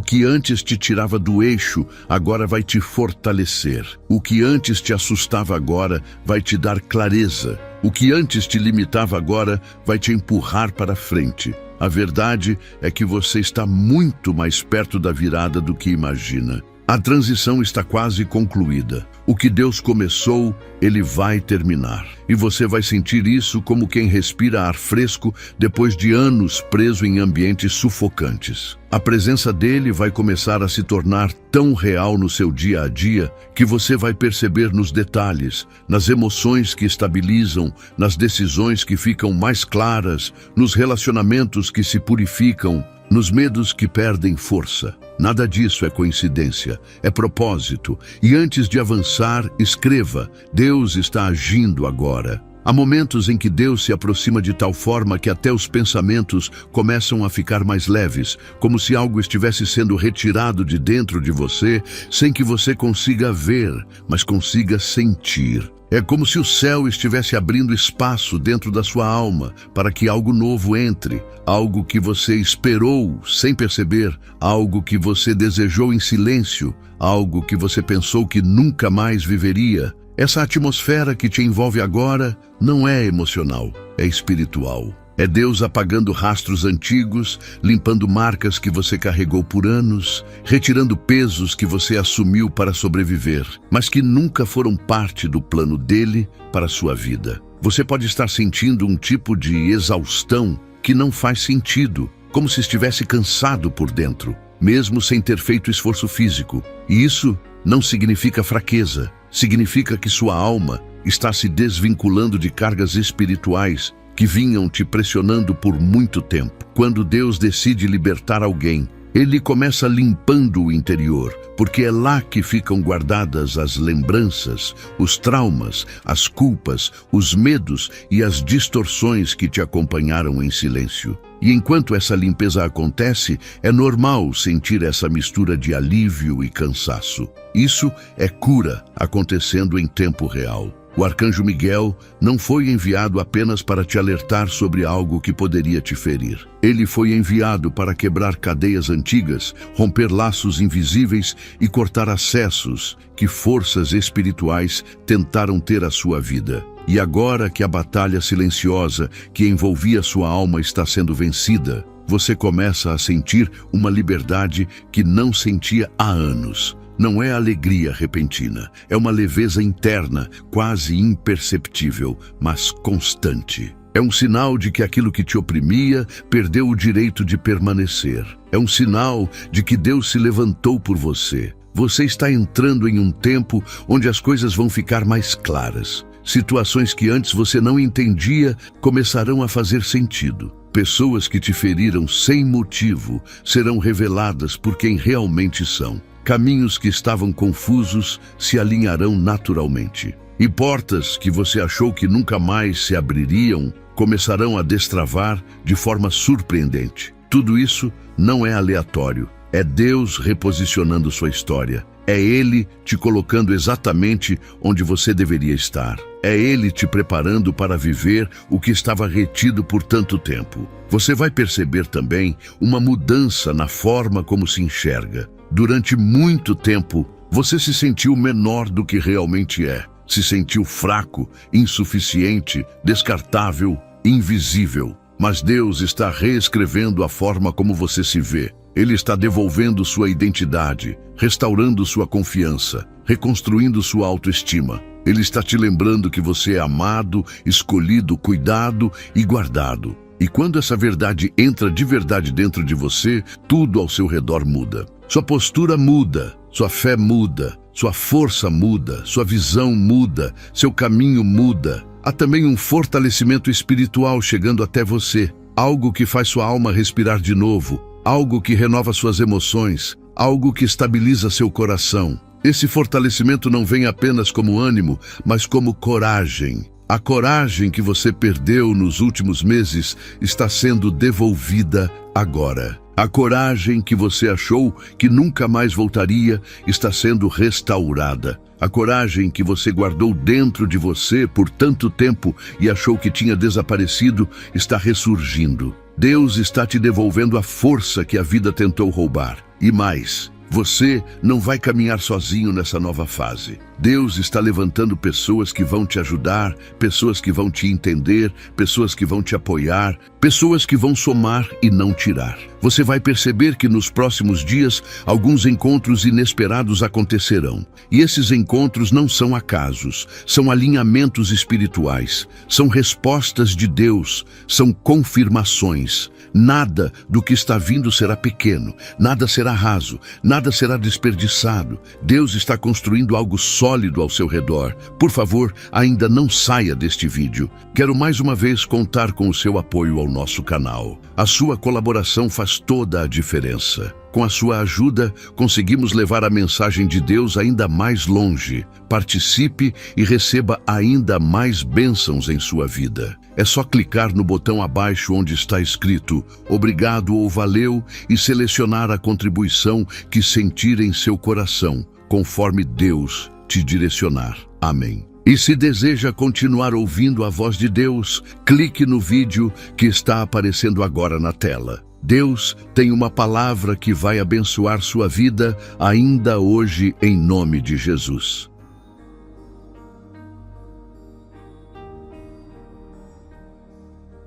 que antes te tirava do eixo, agora vai te fortalecer. O que antes te assustava agora, vai te dar clareza. O que antes te limitava agora, vai te empurrar para frente. A verdade é que você está muito mais perto da virada do que imagina. A transição está quase concluída. O que Deus começou, ele vai terminar. E você vai sentir isso como quem respira ar fresco depois de anos preso em ambientes sufocantes. A presença dele vai começar a se tornar tão real no seu dia a dia que você vai perceber nos detalhes, nas emoções que estabilizam, nas decisões que ficam mais claras, nos relacionamentos que se purificam, nos medos que perdem força. Nada disso é coincidência, é propósito. E antes de avançar, escreva: Deus está agindo agora. Há momentos em que Deus se aproxima de tal forma que até os pensamentos começam a ficar mais leves, como se algo estivesse sendo retirado de dentro de você, sem que você consiga ver, mas consiga sentir. É como se o céu estivesse abrindo espaço dentro da sua alma para que algo novo entre, algo que você esperou sem perceber, algo que você desejou em silêncio, algo que você pensou que nunca mais viveria. Essa atmosfera que te envolve agora não é emocional, é espiritual. É Deus apagando rastros antigos, limpando marcas que você carregou por anos, retirando pesos que você assumiu para sobreviver, mas que nunca foram parte do plano dele para a sua vida. Você pode estar sentindo um tipo de exaustão que não faz sentido, como se estivesse cansado por dentro, mesmo sem ter feito esforço físico. E isso não significa fraqueza, significa que sua alma está se desvinculando de cargas espirituais que vinham te pressionando por muito tempo. Quando Deus decide libertar alguém, ele começa limpando o interior, porque é lá que ficam guardadas as lembranças, os traumas, as culpas, os medos e as distorções que te acompanharam em silêncio. E enquanto essa limpeza acontece, é normal sentir essa mistura de alívio e cansaço. Isso é cura acontecendo em tempo real. O arcanjo Miguel não foi enviado apenas para te alertar sobre algo que poderia te ferir. Ele foi enviado para quebrar cadeias antigas, romper laços invisíveis e cortar acessos que forças espirituais tentaram ter à sua vida. E agora que a batalha silenciosa que envolvia sua alma está sendo vencida, você começa a sentir uma liberdade que não sentia há anos. Não é alegria repentina, é uma leveza interna, quase imperceptível, mas constante. É um sinal de que aquilo que te oprimia perdeu o direito de permanecer. É um sinal de que Deus se levantou por você. Você está entrando em um tempo onde as coisas vão ficar mais claras. Situações que antes você não entendia começarão a fazer sentido. Pessoas que te feriram sem motivo serão reveladas por quem realmente são. Caminhos que estavam confusos se alinharão naturalmente. E portas que você achou que nunca mais se abririam começarão a destravar de forma surpreendente. Tudo isso não é aleatório. É Deus reposicionando sua história. É Ele te colocando exatamente onde você deveria estar. É Ele te preparando para viver o que estava retido por tanto tempo. Você vai perceber também uma mudança na forma como se enxerga. Durante muito tempo, você se sentiu menor do que realmente é. Se sentiu fraco, insuficiente, descartável, invisível. Mas Deus está reescrevendo a forma como você se vê. Ele está devolvendo sua identidade, restaurando sua confiança, reconstruindo sua autoestima. Ele está te lembrando que você é amado, escolhido, cuidado e guardado. E quando essa verdade entra de verdade dentro de você, tudo ao seu redor muda. Sua postura muda, sua fé muda, sua força muda, sua visão muda, seu caminho muda. Há também um fortalecimento espiritual chegando até você, algo que faz sua alma respirar de novo, algo que renova suas emoções, algo que estabiliza seu coração. Esse fortalecimento não vem apenas como ânimo, mas como coragem. A coragem que você perdeu nos últimos meses está sendo devolvida agora. A coragem que você achou que nunca mais voltaria está sendo restaurada. A coragem que você guardou dentro de você por tanto tempo e achou que tinha desaparecido está ressurgindo. Deus está te devolvendo a força que a vida tentou roubar. E mais, você não vai caminhar sozinho nessa nova fase. Deus está levantando pessoas que vão te ajudar, pessoas que vão te entender, pessoas que vão te apoiar, pessoas que vão somar e não tirar. Você vai perceber que nos próximos dias alguns encontros inesperados acontecerão. E esses encontros não são acasos, são alinhamentos espirituais, são respostas de Deus, são confirmações. Nada do que está vindo será pequeno, nada será raso, nada será desperdiçado. Deus está construindo algo sólido ao seu redor. Por favor, ainda não saia deste vídeo. Quero mais uma vez contar com o seu apoio ao nosso canal. A sua colaboração faz toda a diferença. Com a sua ajuda, conseguimos levar a mensagem de Deus ainda mais longe. Participe e receba ainda mais bênçãos em sua vida. É só clicar no botão abaixo onde está escrito "Obrigado" ou "Valeu" e selecionar a contribuição que sentir em seu coração, conforme Deus te direcionar. Amém. E se deseja continuar ouvindo a voz de Deus, clique no vídeo que está aparecendo agora na tela. Deus tem uma palavra que vai abençoar sua vida ainda hoje em nome de Jesus.